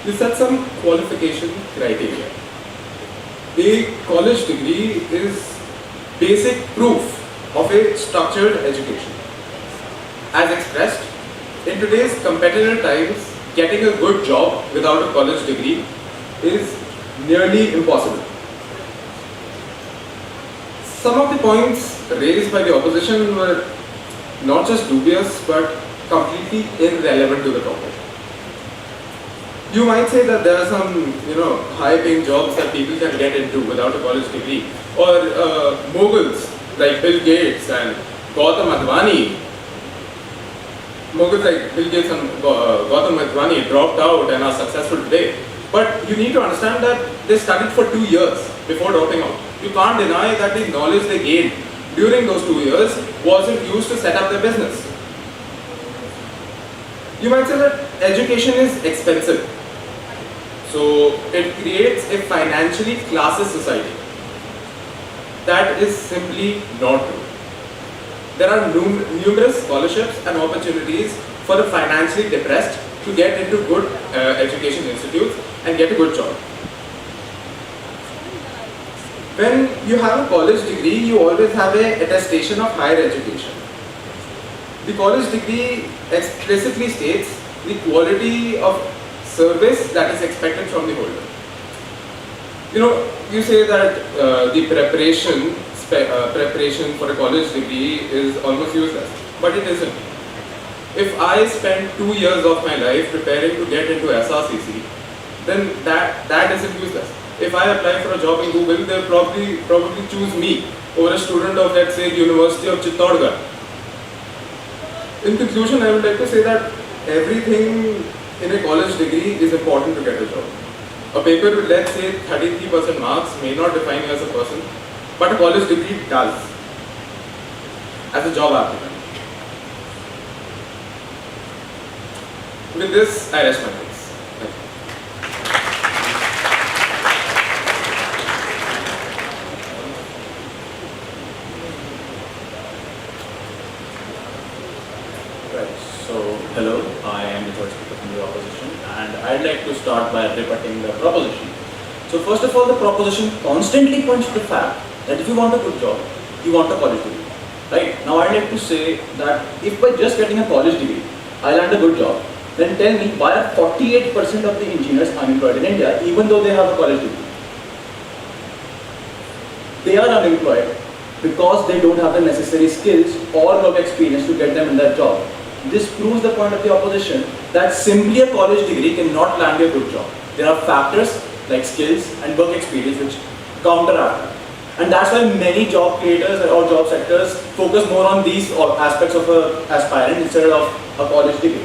[SPEAKER 13] You set some qualification criteria. A college degree is basic proof of a structured education. As expressed, in today's competitive times, getting a good job without a college degree is nearly impossible. Some of the points raised by the opposition were not just dubious but completely irrelevant to the topic. You might say that there are some, high-paying jobs that people can get into without a college degree, or moguls like Bill Gates and Gautam Advani. Moguls like Bill Gates and Gautam Advani dropped out and are successful today. But you need to understand that they studied for 2 years before dropping out. You can't deny that the knowledge they gained during those 2 years wasn't used to set up their business. You might say that education is expensive. So it creates a financially classless society. That is simply not true. There are numerous scholarships and opportunities for the financially depressed to get into good education institutes and get a good job. When you have a college degree, you always have an attestation of higher education. The college degree explicitly states the quality of service that is expected from the holder. You say that the preparation for a college degree is almost useless, but it isn't. If I spend 2 years of my life preparing to get into SRCC, then that isn't useless. If I apply for a job in Google, they'll probably choose me over a student of, let's say, the University of Chittorgarh. In conclusion, I would like to say that everything in a college degree is important to get a job. A paper with, let's say, 33% marks may not define you as a person, but a college degree does, as a job applicant. With this, I rest my case. Thank you.
[SPEAKER 14] Right, so hello, I am the third speaker from the opposition, and I'd like to start by rebutting the proposition. So first of all, the proposition constantly points to the fact that if you want a good job, you want a college degree. Right, now I'd like to say that if by just getting a college degree, I land a good job, then tell me why are 48% of the engineers unemployed in India even though they have a college degree? They are unemployed because they don't have the necessary skills or work experience to get them in that job. This proves the point of the opposition that simply a college degree cannot land you a good job. There are factors like skills and work experience which counteract that. And that's why many job creators or job sectors focus more on these aspects of an aspirant instead of a college degree.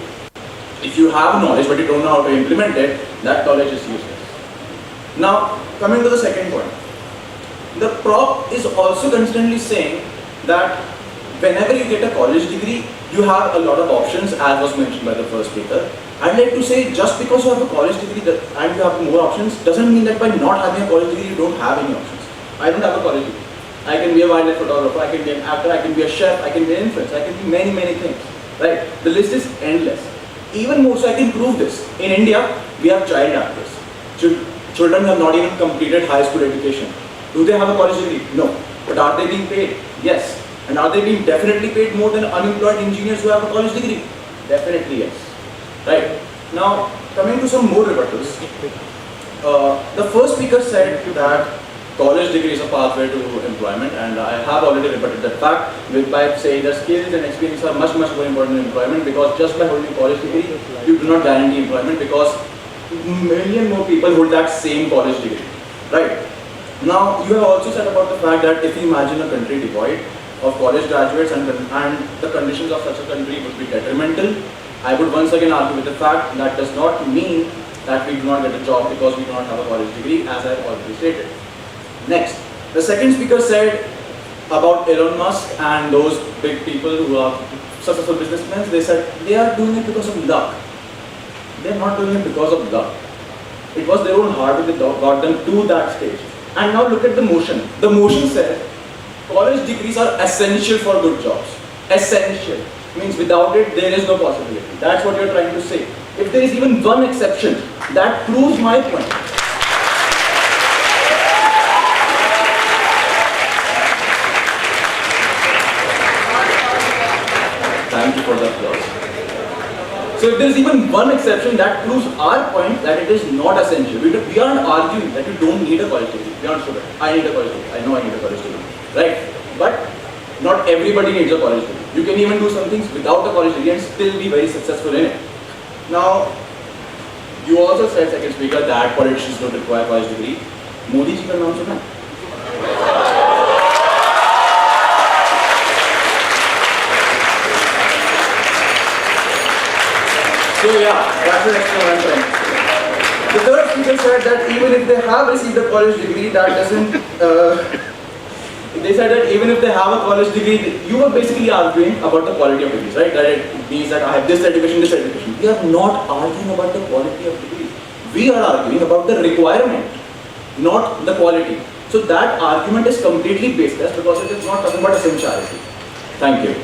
[SPEAKER 14] If you have knowledge but you don't know how to implement it, that knowledge is useless. Now, coming to the second point. The prop is also constantly saying that whenever you get a college degree, you have a lot of options, as was mentioned by the first speaker. I'd like to say just because you have a college degree and you have more options doesn't mean that by not having a college degree you don't have any options. I don't have a college degree. I can be a wildlife photographer, I can be an actor, I can be a chef, I can be an influencer, I can be many, many things. Right? The list is endless. Even more so, I can prove this. In India, we have child actors. Children have not even completed high school education. Do they have a college degree? No. But are they being paid? Yes. And are they being definitely paid more than unemployed engineers who have a college degree? Definitely yes. Right. Now, coming to some more rebuttals. The first speaker said that college degree is a pathway to employment, and I have already rebutted that fact by saying that skills and experience are much more important in employment, because just by holding a college degree, you do not guarantee employment because million more people hold that same college degree. Right. Now, you have also said about the fact that if you imagine a country devoid, of college graduates and the conditions of such a country would be detrimental. I would once again argue with the fact that does not mean that we do not get a job because we do not have a college degree, as I have already stated. Next, the second speaker said about Elon Musk and those big people who are successful businessmen. They said they are doing it because of luck. They are not doing it because of luck. It was their own hard work that got them to that stage. And now look at the motion. The motion said college degrees are essential for good jobs. Essential means without it there is no possibility. That's what you're trying to say. If there is even one exception, that proves my point. Thank you for the applause. So if there is even one exception, that proves our point that it is not essential. We aren't arguing that you don't need a college degree. We aren't sure. I need a college degree. I know I need a college degree. Right? But not everybody needs a college degree. You can even do some things without a college degree and still be very successful in it. Now, you also said, second speaker, that politicians don't require a college degree. Modi ji ka naam suna hai? So yeah, that's the next one I'm trying to say. The third speaker said that even if they have received a college degree, that doesn't, they said that even if they have a college degree, you were basically arguing about the quality of degrees, right? That it means that I have this education, this education. We are not arguing about the quality of degrees. We are arguing about the requirement, not the quality. So that argument is completely baseless because it is not talking about essentiality. Thank you.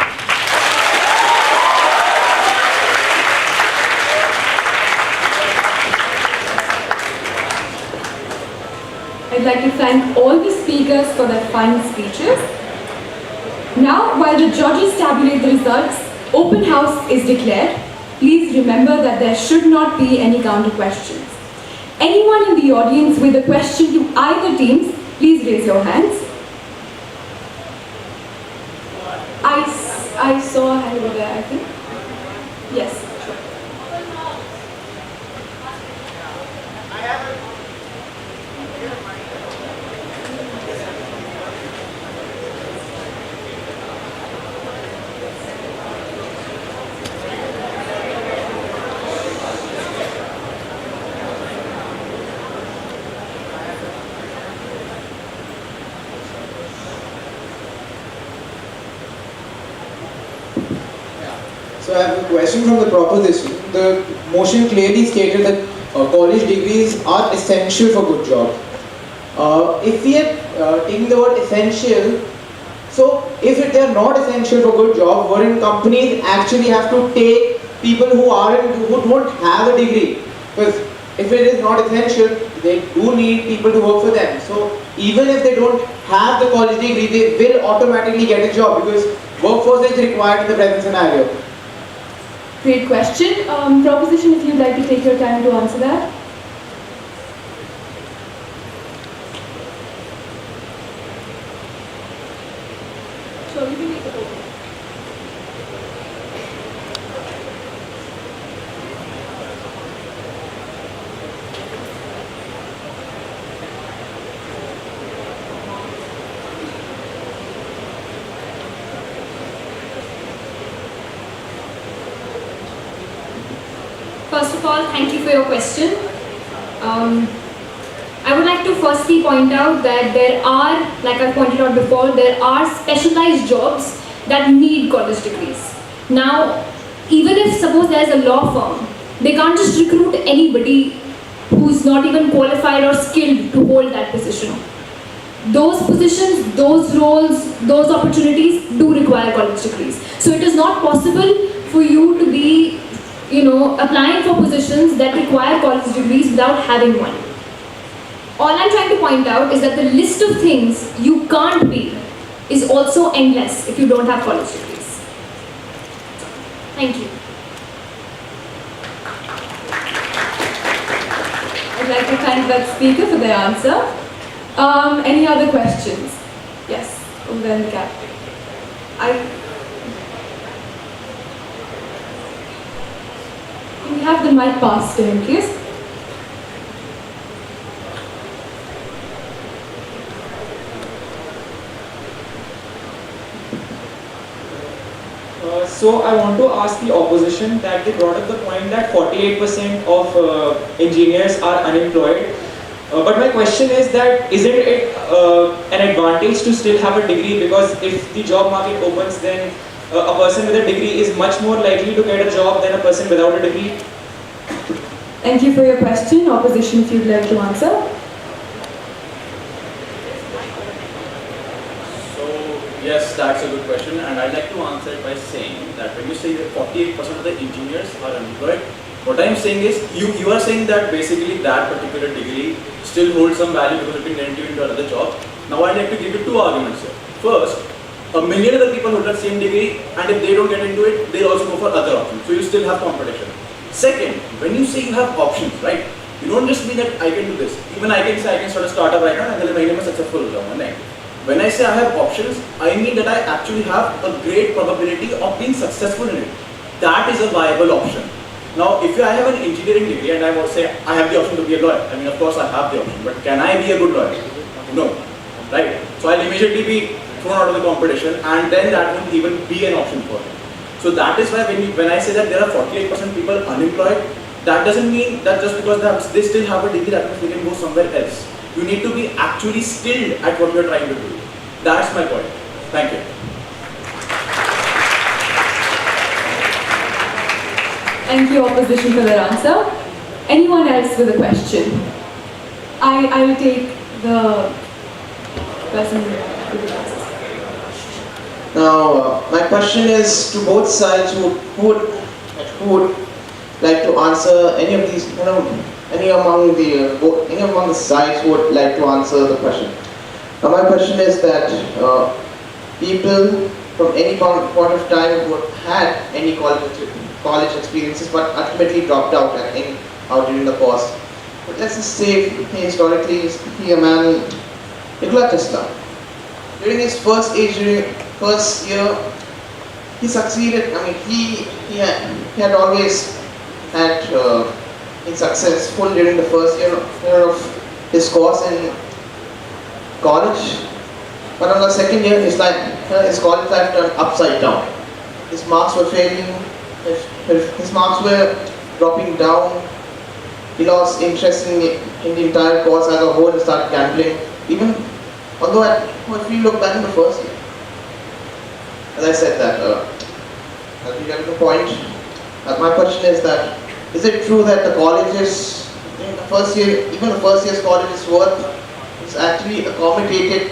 [SPEAKER 8] I'd like to thank all the speakers for their fine speeches. Now, while the judges tabulate the results, open house is declared. Please remember that there should not be any counter questions. Anyone in the audience with a question to either teams, please raise your hands. I saw a hand over there, I think. Yes, sure.
[SPEAKER 15] So I have a question from the proposition. The motion clearly stated that college degrees are essential for good jobs. If we are taking the word essential, so if they are not essential for good job, wouldn't companies actually have to take people who don't have a degree? Because if it is not essential, they do need people to work for them. So even if they don't have the college degree, they will automatically get a job because workforce is required in the present scenario.
[SPEAKER 8] Great question. Proposition, if you'd like to take your time to answer that. Sure, you can take it over.
[SPEAKER 9] First of all, thank you for your question. I would like to firstly point out that there are, like I pointed out before, there are specialized jobs that need college degrees. Now, even if suppose there is a law firm, they can't just recruit anybody who's not even qualified or skilled to hold that position. Those positions, those roles, those opportunities do require college degrees. So it is not possible for you to be applying for positions that require college degrees without having one. All I'm trying to point out is that the list of things you can't be is also endless if you don't have college degrees. Thank you.
[SPEAKER 8] I'd like to thank that speaker for their answer. Any other questions? Yes, over there in the gap. Can we have the mic passed to him, please?
[SPEAKER 15] So I want to ask the opposition that they brought up the point that 48% of engineers are unemployed. But my question is that isn't it an advantage to still have a degree, because if the job market opens, then a person with a degree is much more likely to get a job than a person without a degree?
[SPEAKER 8] Thank you for your question. Opposition, if you'd like to answer.
[SPEAKER 14] So, yes, that's a good question, and I'd like to answer it by saying that when you say that 48% of the engineers are unemployed, what I'm saying is, you are saying that basically that particular degree still holds some value because it can get you into another job. Now I'd like to give you two arguments here. First, a million other people hold that same degree, and if they don't get into it, they'll also go for other options. So you still have competition. Second, when you say you have options, right? You don't just mean that I can do this. Even I can say I can start a startup right now and then I am successful job. When I say I have options, I mean that I actually have a great probability of being successful in it. That is a viable option. Now, if I have an engineering degree and I would say I have the option to be a lawyer, I mean, of course I have the option, but can I be a good lawyer? No, right? So I'll immediately be thrown out of the competition, and then that won't even be an option for me. So that is why when I say that there are 48% people unemployed, that doesn't mean that just because they still have a degree that means they can go somewhere else. You need to be actually skilled at what you're trying to do. That's my point. Thank you.
[SPEAKER 8] Thank you, opposition, for their answer. Anyone else with a question? I will take the person with the answer.
[SPEAKER 15] Now, my question is to both sides who would like to answer any of these, any among the sides who would like to answer the question. Now, my question is that people from any point of time who had any college experiences but ultimately dropped out during the course. But let's just say historically, he a man, Nikola Tesla. During his first year, he succeeded. I mean, he had always had been successful during the first year of his course in college. But on the second year, his college life turned upside down. His marks were failing. His marks were dropping down. He lost interest in the entire course as a whole and started gambling. Even although if we look back in the first year, as I said that, as we get to the point, my question is that, is it true that the colleges, in the first year, even the first year's college's worth, is actually accommodated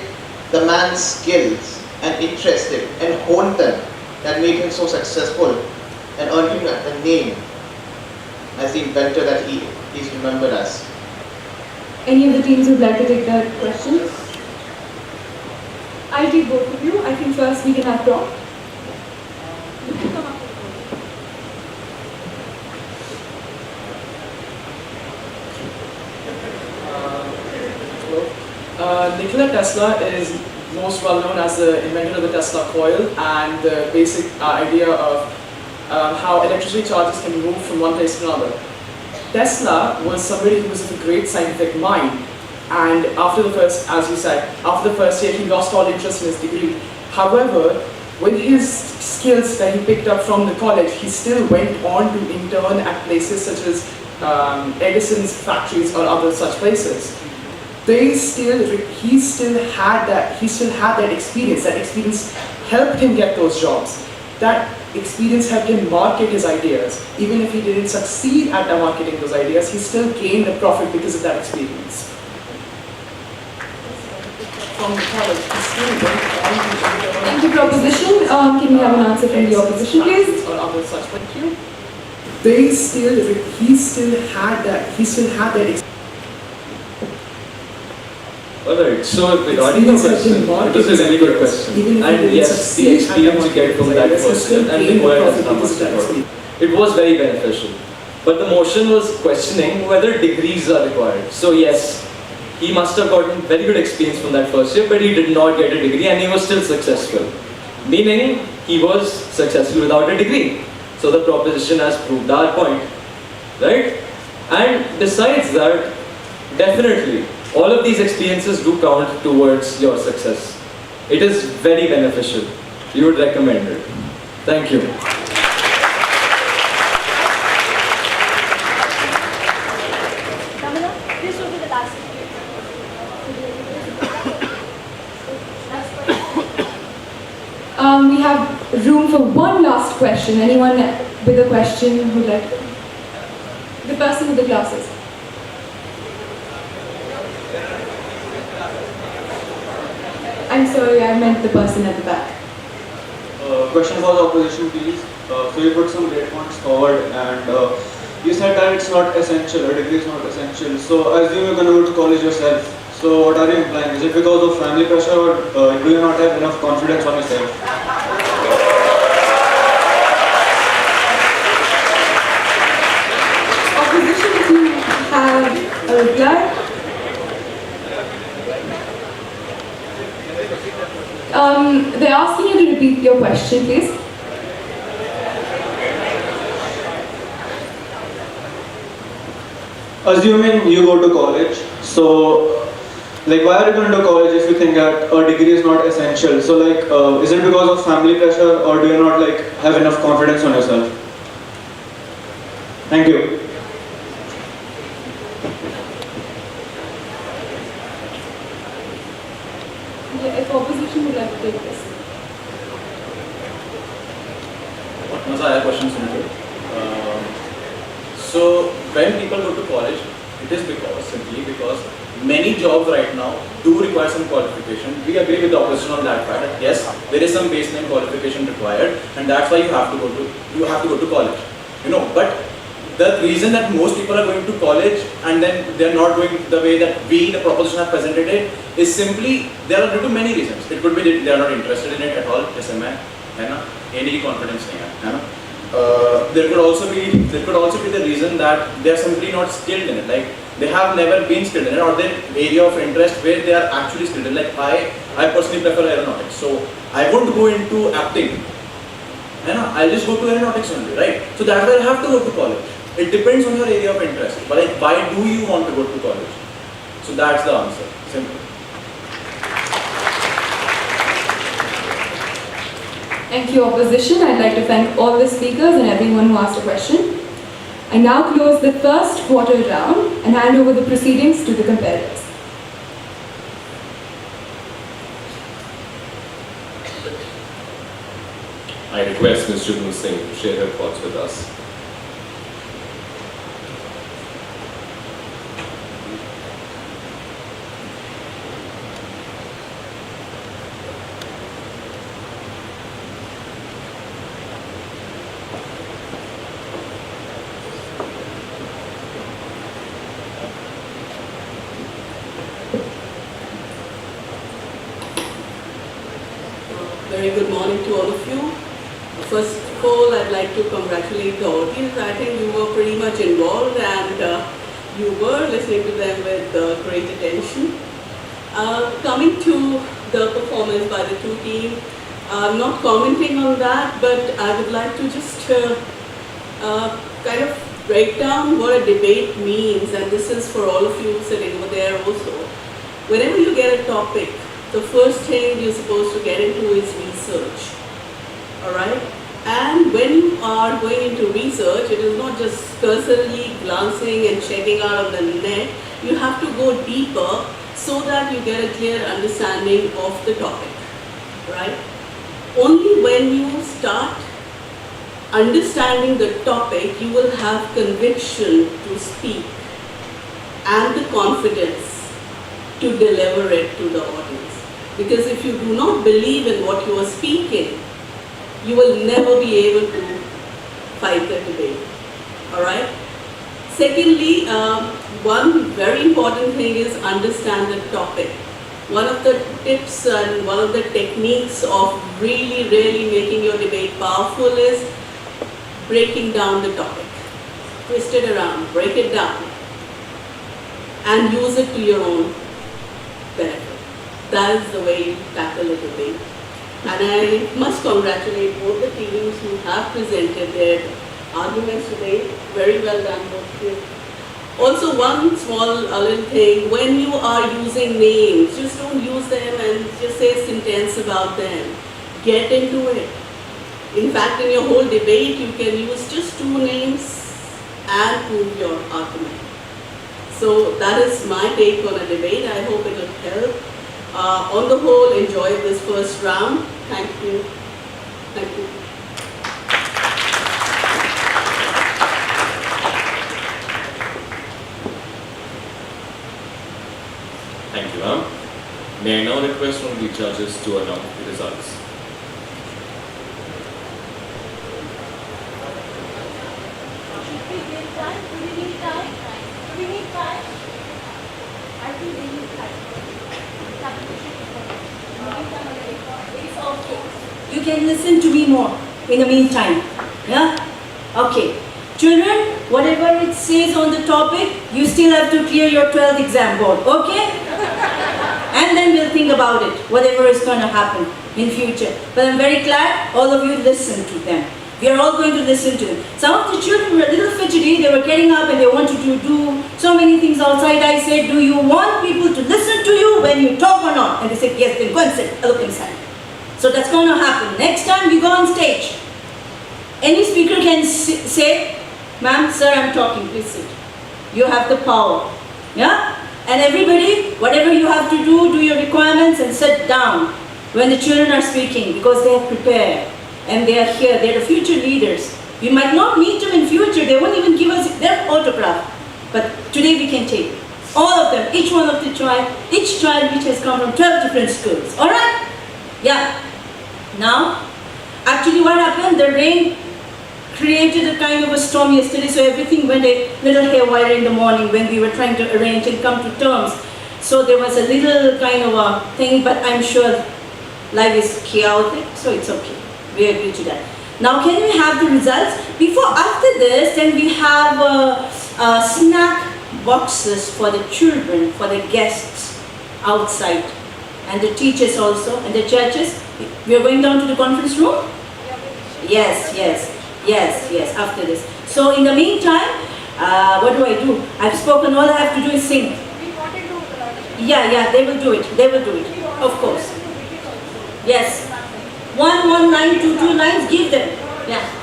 [SPEAKER 15] the man's skills and interested and honed them that made him so successful and earned him a name as the inventor that he is remembered as?
[SPEAKER 8] Any of the teams would like to take that question? I'll take both of you. I think first we can have Tom.
[SPEAKER 11] Nikola Tesla is most well known as the inventor of the Tesla coil and the basic idea of how electricity charges can be moved from one place to another. Tesla was somebody who was of a great scientific mind, and after the first, as you said, after the first year he lost all interest in his degree. However, with his skills that he picked up from the college, he still went on to intern at places such as Edison's factories or other such places. He still had that experience. That experience helped him get those jobs. That experience helped him market his ideas. Even if he didn't succeed at marketing those ideas, he still gained a profit because of that experience. From the college, he still went on to intern.
[SPEAKER 8] Thank you for opposition. Can we have an answer from the opposition, please?
[SPEAKER 11] Or other such. Thank you. He still had that experience.
[SPEAKER 12] Alright, so regarding the question, it was a really good question. And yes, the experience you get from that person and the work has how much important. It was very beneficial. But the motion was questioning whether degrees are required. So yes, he must have gotten very good experience from that first year, but he did not get a degree and he was still successful. Meaning, he was successful without a degree. So the proposition has proved our point, right? And besides that, definitely, all of these experiences do count towards your success. It is very beneficial. You would recommend it. Thank you.
[SPEAKER 8] room for one last question. Anyone with a question who'd like to? The person with the glasses. I'm sorry, I meant the person at the back.
[SPEAKER 16] Question for the opposition, please. So you put some great points forward, and you said that it's not essential, a degree is not essential. So assume you're going to go to college yourself. So what are you implying? Is it because of family pressure, or do you not have enough confidence on yourself?
[SPEAKER 8] Opposition, if you have a reply. They're asking you to repeat your question, please.
[SPEAKER 16] Assuming you go to college, so like why are you going to college if you think that a degree is not essential? So like is it because of family pressure, or do you not like have enough confidence on yourself? Thank you.
[SPEAKER 8] Yeah, if opposition would like to take this.
[SPEAKER 14] बहुत मजा आया question सुन के. So when people go to college, it is simply because many jobs right now do require some qualification. We agree with the opposition on that fact that yes, there is some baseline qualification required, and that's why you have to go to college. You know, but the reason that most people are going to college and then they're not doing the way that we, the proposition, have presented it, is simply there are due to many reasons. It could be that they are not interested in it at all. जैसे मैं, है ना, any confidence नहीं है ना. There could also be the reason that they are simply not skilled in it. Like they have never been skilled in it, or their area of interest where they are actually skilled in. Like I personally prefer aeronautics, so I won't go into acting. I'll just go to aeronautics only, right? So that's why I have to go to college. It depends on your area of interest. But like, why do you want to go to college? So that's the answer. Simple.
[SPEAKER 8] Thank you, opposition. I'd like to thank all the speakers and everyone who asked a question. I now close the first quarter round and hand over the proceedings to the competitors.
[SPEAKER 4] I request Ms. Jubilee Singh to share her thoughts with us.
[SPEAKER 1] Very good morning to all of you. First of all, I'd like to congratulate the audience. I think you were pretty much involved and you were listening to them with great attention. Coming to the performance by the two teams, I'm not commenting on that, but I would like to just kind of break down what a debate means, and this is for all of you sitting over there also. Whenever you get a topic, the first thing you're supposed to get into is research, all right? And when you are going into research, it is not just cursorily glancing and checking out on the net. You have to go deeper so that you get a clear understanding of the topic, right? Only when you start understanding the topic, you will have conviction to speak and the confidence to deliver it to the audience. Because if you do not believe in what you are speaking, you will never be able to fight the debate, all right? Secondly, one very important thing is understand the topic. One of the tips and one of the techniques of really making your debate powerful is breaking down the topic. Twist it around, break it down, and use it to your own benefit. That is the way you tackle a debate. And I must congratulate both the teams who have presented their arguments today. Very well done, both of you. Also, one small little thing, when you are using names, just don't use them and just say a sentence about them. Get into it. In fact, in your whole debate, you can use just two names and prove your argument. So that is my take on a debate. I hope it will help. On the whole, enjoy this first round. Thank you.
[SPEAKER 3] Thank you.
[SPEAKER 4] Thank you, ma'am. May I now request one of the judges to announce the results?
[SPEAKER 1] You can listen to me more in the meantime. Yeah? Okay. Children, whatever it says on the topic, you still have to clear your 12th exam board. Okay? And then we'll think about it, whatever is going to happen in future. But I'm very glad all of you listened to them. We are all going to listen to them. Some of the children were a little fidgety. They were getting up and they wanted to do so many things outside. I said, do you want people to listen to you when you talk or not? And they said, yes, then go and sit. Look inside. So that's going to happen. Next time we go on stage, any speaker can say, ma'am, sir, I'm talking, please sit. You have the power. Yeah? And everybody, whatever you have to do your requirements and sit down when the children are speaking, because they are prepared and they are here. They are the future leaders. We might not meet them in future. They won't even give us their autograph. But today we can take all of them, each one of the child, each child which has come from 12 different schools. All right? Yeah. Now, actually what happened, the rain created a kind of a storm yesterday, so everything went a little haywire in the morning when we were trying to arrange and come to terms. So there was a little kind of a thing, but I'm sure life is chaotic, so it's okay. We agree to that. Now can we have the results? After this, then we have snack boxes for the children, for the guests outside, and the teachers also, and the judges. We are going down to the conference room? Yes, after this. So in the meantime, what do? I've spoken, all I have to do is sing. Yeah, they will do it, of course. Yes. 11922 lines, give them. Yeah.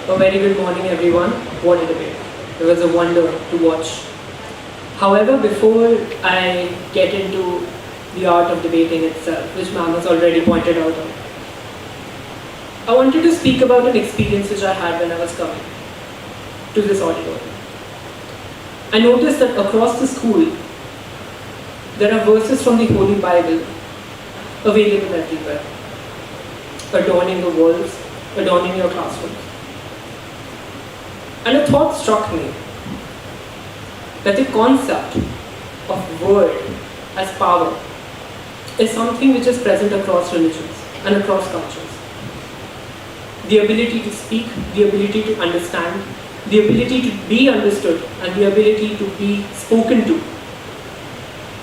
[SPEAKER 17] A very good morning, everyone. What a debate. It was a wonder to watch. However, before I get into the art of debating itself, which ma'am has already pointed out on, I wanted to speak about an experience which I had when I was coming to this auditorium. I noticed that across the school, there are verses from the Holy Bible available everywhere, adorning the walls, adorning your classrooms. And a thought struck me that the concept of word as power is something which is present across religions and across cultures. The ability to speak, the ability to understand, the ability to be understood, and the ability to be spoken to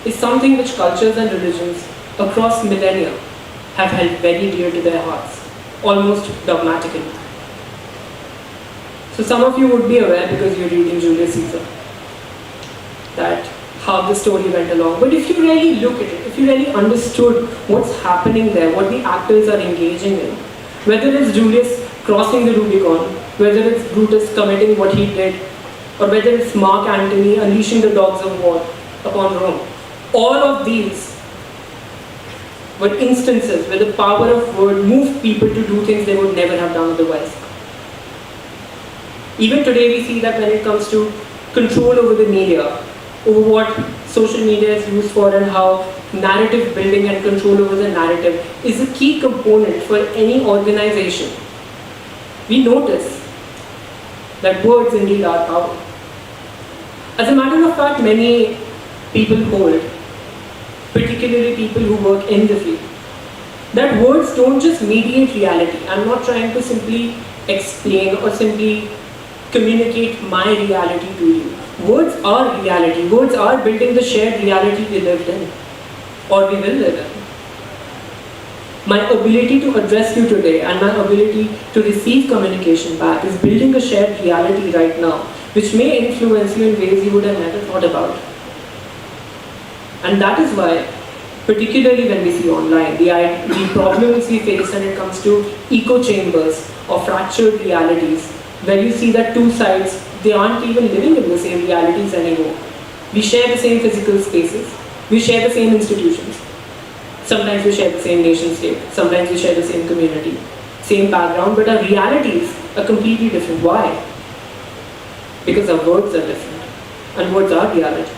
[SPEAKER 17] is something which cultures and religions across millennia have held very dear to their hearts, almost dogmatically. So some of you would be aware, because you're reading Julius Caesar, that how the story went along. But if you really look at it, if you really understood what's happening there, what the actors are engaging in, whether it's Julius crossing the Rubicon, whether it's Brutus committing what he did, or whether it's Mark Antony unleashing the dogs of war upon Rome, all of these were instances where the power of word moved people to do things they would never have done otherwise. Even today we see that when it comes to control over the media, over what social media is used for, and how narrative building and control over the narrative is a key component for any organization, we notice that words indeed are power. As a matter of fact, many people hold, particularly people who work in the field, that words don't just mediate reality. I'm not trying to simply explain or simply communicate my reality to you. Words are reality. Words are building the shared reality we lived in, or we will live in. My ability to address you today and my ability to receive communication back is building a shared reality right now, which may influence you in ways you would have never thought about. And that is why, particularly when we see online, the problems we face when it comes to echo chambers or fractured realities, where you see that two sides, they aren't even living in the same realities anymore. We share the same physical spaces, we share the same institutions. Sometimes we share the same nation state, sometimes we share the same community, same background, but our realities are completely different. Why? Because our words are different, and words are reality.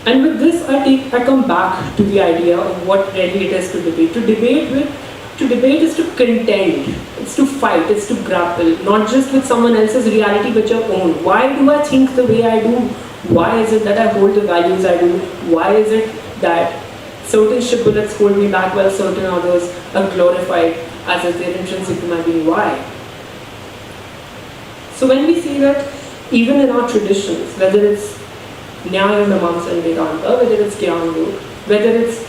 [SPEAKER 17] And with this, I come back to the idea of what really it is to debate. To debate is to contend, it's to fight, it's to grapple, not just with someone else's reality but your own. Why do I think the way I do? Why is it that I hold the values I do? Why is it that certain shibboleths hold me back while certain others are glorified as if they're intrinsic to my being? Why? So when we see that even in our traditions, whether it's Nyaya, Mimamsa and Vedanta, whether it's Gyan, whether it's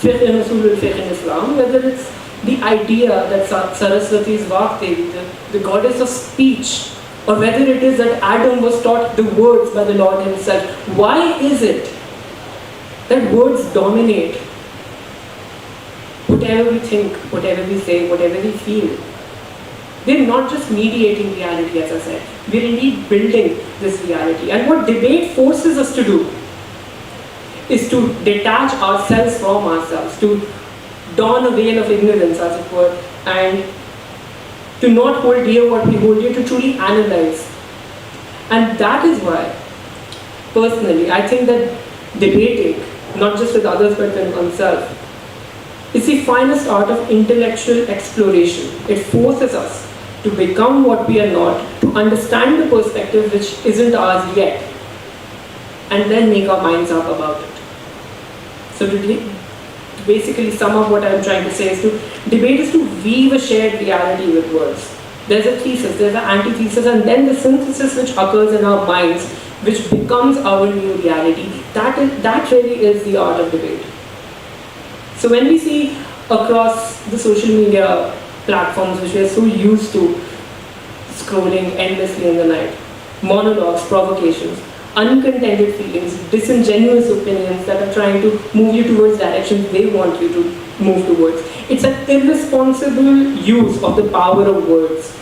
[SPEAKER 17] Fiqh in Usul al-Fiqh in Islam, whether it's the idea that Saraswati is Vakdevi, the goddess of speech, or whether it is that Adam was taught the words by the Lord himself, why is it that words dominate whatever we think, whatever we say, whatever we feel? We're not just mediating reality, as I said. We're indeed building this reality. And what debate forces us to do is to detach ourselves from ourselves, to don a veil of ignorance, as it were, and to not hold dear what we hold dear, to truly analyze. And that is why, personally, I think that debating, not just with others but with oneself, is the finest art of intellectual exploration. It forces us to become what we are not, to understand the perspective which isn't ours yet, and then make our minds up about it. So to basically sum up what I'm trying to say is debate is to weave a shared reality with words. There's a thesis, there's an antithesis, and then the synthesis which occurs in our minds, which becomes our new reality. That really is the art of debate. So when we see across the social media platforms which we are so used to scrolling endlessly in the night, monologues, provocations, uncontended feelings, disingenuous opinions that are trying to move you towards directions they want you to move towards. It's an irresponsible use of the power of words.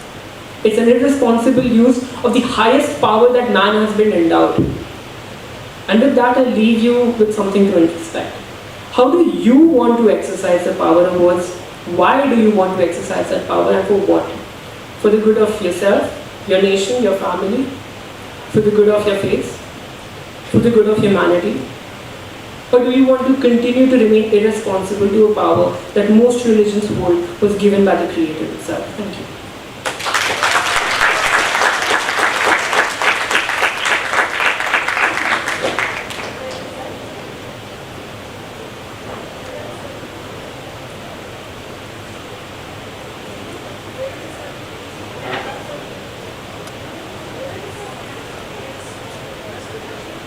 [SPEAKER 17] It's an irresponsible use of the highest power that man has been endowed. And with that, I leave you with something to introspect. How do you want to exercise the power of words? Why do you want to exercise that power, and for what? For the good of yourself, your nation, your family, for the good of your faith, for the good of humanity? Or do you want to continue to remain irresponsible to a power that most religions hold was given by the Creator itself? Thank you.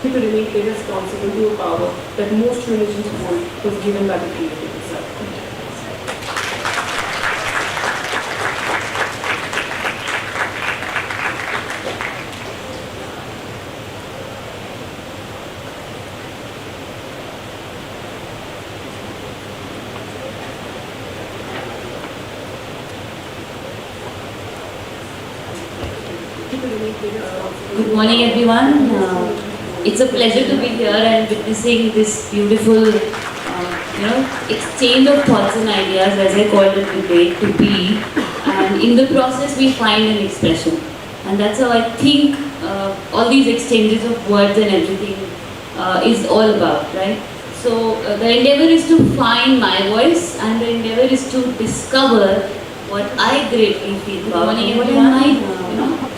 [SPEAKER 17] To remain irresponsible to a power that most religions hold was given by the Creator itself. Thank you.
[SPEAKER 18] Good morning, everyone. It's a pleasure to be here and witnessing this beautiful, exchange of thoughts and ideas, as I call it, debate to be. And in the process, we find an expression, and that's how I think all these exchanges of words and everything is all about, right? So the endeavor is to find my voice, and the endeavor is to discover what I greatly feel about and what I might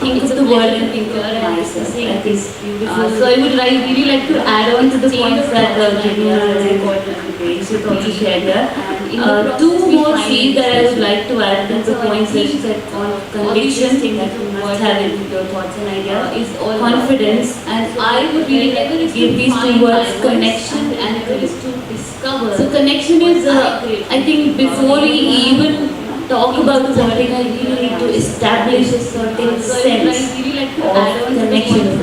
[SPEAKER 18] think of the world and think of myself. That is beautiful. So I would really like to add on to the points that Jubilee should also shared there. Two more things that I would like to add to the points that she said on conviction, that you must have in your thoughts and ideas, is confidence, and I would really like to give these two words, connection and to discover So connection is, I think before we even talk about something, I really need to establish a certain sense of connection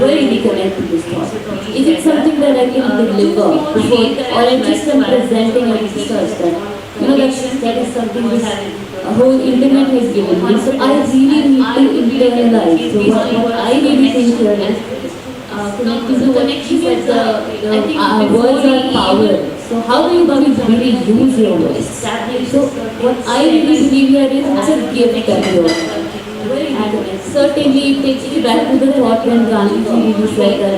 [SPEAKER 18] where we connect to this thought. Is it something that I can deliver before, or I just am presenting a research that, that is something this whole internet has given me. So I really need to internalize. So what I really think here is connecting to what she said, the words are power. So how do you really use your voice? So what I really believe here is it's a gift that you are. And certainly it takes me back to the thought when Gandhiji really said that,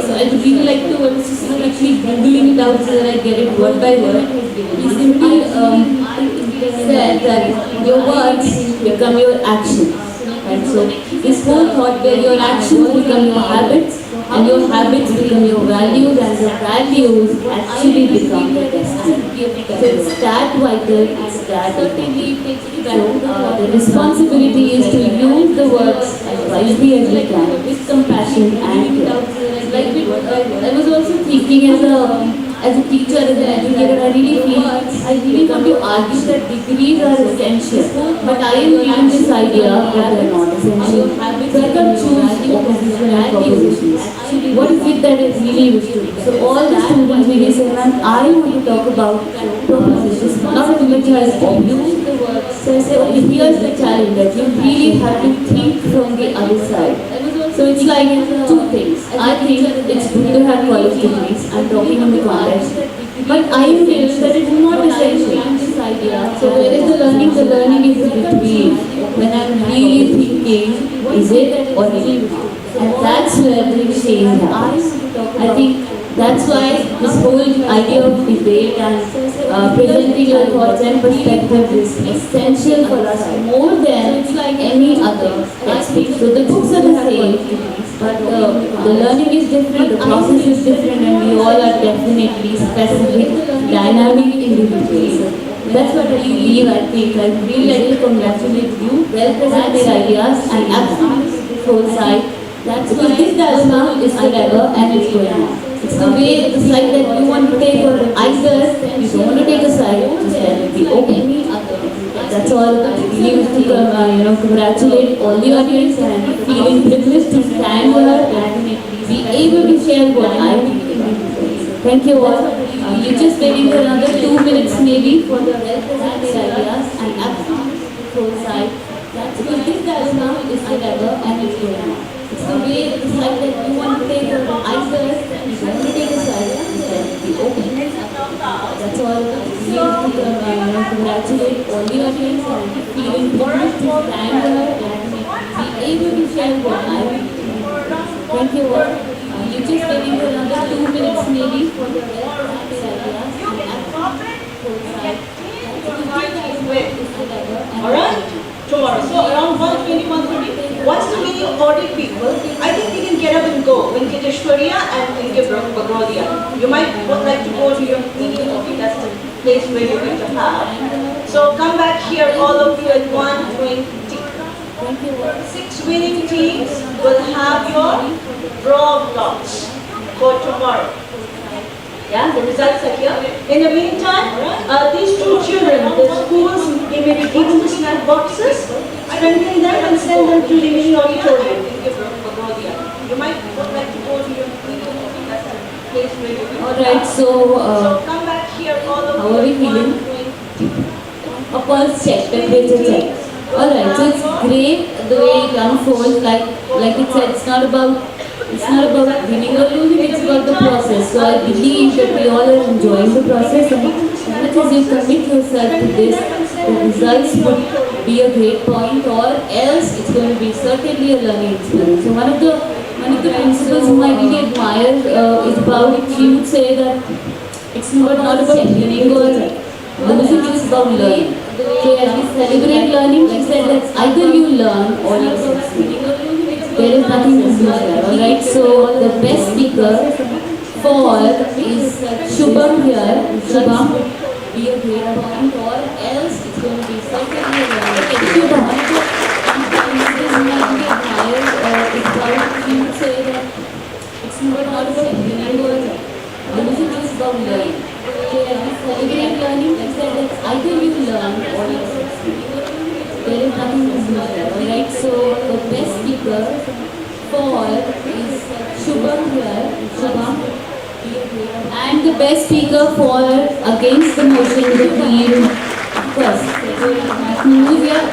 [SPEAKER 18] so I would really like to, I was just actually googling it out so that I get it word by word. He simply said that your words become your actions. And so this whole thought where your actions become your habits and your habits become your values and the values actually become your destiny. So it's that vital, it's that important. So the responsibility is to use the words as wisely as we can with compassion and care. I was also thinking as a teacher, as an educator, I really want to argue that degrees are essential, but I am given this idea that they are not essential. So I can choose opposition and propositions. What is it that I really wish to do? So all the students really say, man, I want to talk about propositions, not as much as use the word. So I say, okay, here's the challenge that you really have to think from the other side. So it's like two things. I think it's good to have college degrees. I'm talking in the context. But I feel that it's not essential. So where is the learning? The learning is between. When I'm really thinking, is it or is it? And that's where the change happens. I think that's why this whole idea of debate and presenting your thoughts and perspectives is essential for us more than any other textbook. So the books are the same, but the learning is different, the process is different, and we all are definitely specific, dynamic individuals. That's what I believe. I think I really like to congratulate you, well-presented ideas and absolute foresight. That's because this dilemma is forever and it's going on. It's the way, the side that you want to take, or either you don't want to take a side, just let it be okay. That's all. I really wish to congratulate all the audience and feeling privileged to stand here and be able to share what I think. Thank you all. You're just waiting for another 2 minutes maybe for the well-presented ideas and absolute foresight. That's because this dilemma is forever and it's going on. It's the way, the side that you want to take, or either you don't want to take a side, just let it be open. That's all. We have to congratulate all the audience and feeling privileged to stand here and be able to share what I think. Thank you all. You're just waiting for another 2 minutes maybe for the well-presented ideas and absolute foresight.
[SPEAKER 1] Alright? Tomorrow. So around 1:20, 1:30. Once the video audit people, I think we can get up and go. Venkateshwarya and Bagrodia. You might like to go to your meeting. Okay, that's the place where you're going to have. So come back here, all of you at 1:20. 6 winning teams will have your draw blocks for tomorrow. Yeah, the results are here. In the meantime, these two children, the schools, they may be given the snack boxes, strengthen them and send them to the mini auditorium. You might like to go to your place where you
[SPEAKER 18] Alright, so
[SPEAKER 1] come back here, all of
[SPEAKER 18] how are we feeling? A pulse check, temperature check. Alright, so it's great the way it unfolds, like it said, it's not about winning or losing, it's about the process. So I believe that we all are enjoying the process, and as much as you commit yourself to this, the results would be a great point, or else it's going to be certainly a learning experience. So one of the principles whom I really admire is about, she would say that it's not about winning or losing, it's about learning. So as we celebrate learning, she said that either you learn or you succeed. There is nothing to lose there, alright? So the best speaker for is Shubham here. Shubham, be a great point, or else it's going to be certainly a learning. Shubham, this is not the admired, it's about, you would say that it's not about winning or The music is about learning. So as we celebrate learning, we said that either you learn or you succeed. There is nothing to lose there, alright? So the best speaker for is Shubham here, Shubham. And the best speaker for against the motion will be first. Who's here?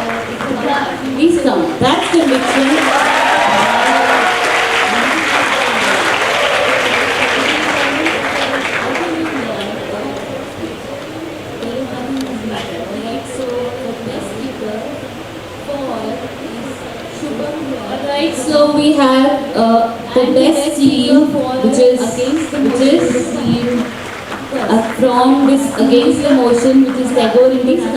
[SPEAKER 18] Please come. That's conviction. Alright, so we have the best team, which is from this against the motion, which is Tagore Indian. So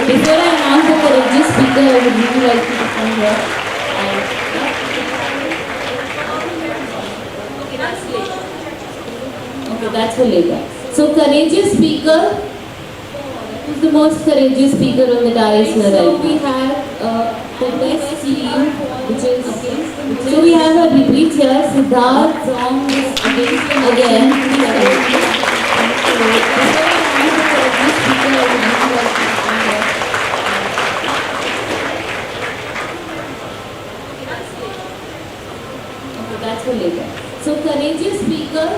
[SPEAKER 18] before I announce the courageous speaker, I would really like you to come here. Okay, that's for later. So courageous speaker. Who's the most courageous speaker on the dais here? So we have the best team, which is so we have a repeat here, Siddharth from again. Okay, that's for later. So courageous speaker.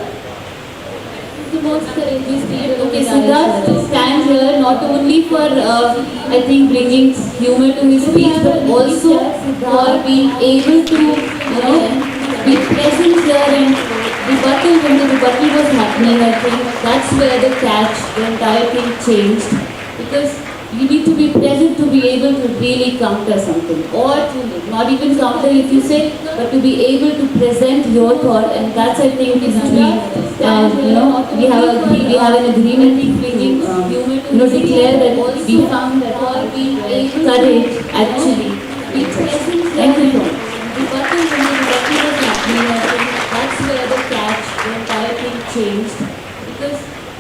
[SPEAKER 18] The most courageous speaker. Okay, Siddharth stands here not only for I think bringing humor to his speech, but also for being able to be present here and rebuttal when the rebuttal was happening. I think that's where the entire thing changed, because you need to be present to be able to really counter something, or to not even counter if you say, but to be able to present your thought, and that's I think is between we have an agreement declare that we found that courage actually be present. Thank you so much. That's where the entire thing changed, because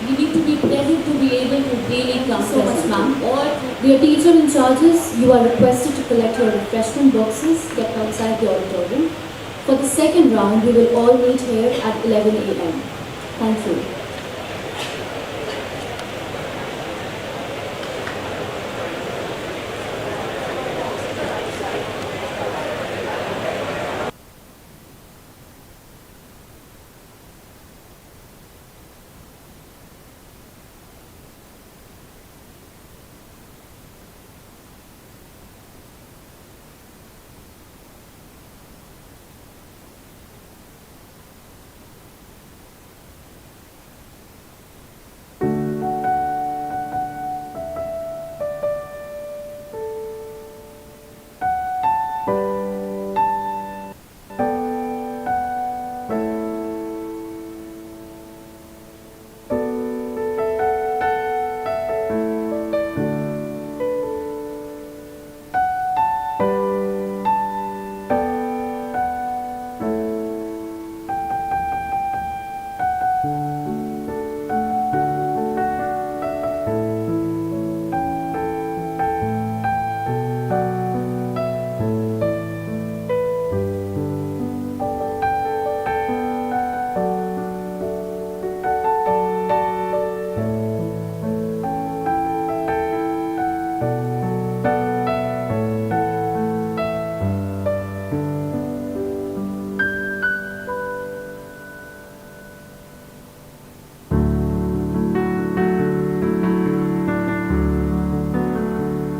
[SPEAKER 18] you need to be present to be able to really counter so much, ma'am. Or
[SPEAKER 2] Dear teacher in charges, you are requested to collect your refreshment boxes kept outside the auditorium. For the second round, we will all meet here at 11 a.m. Thank you.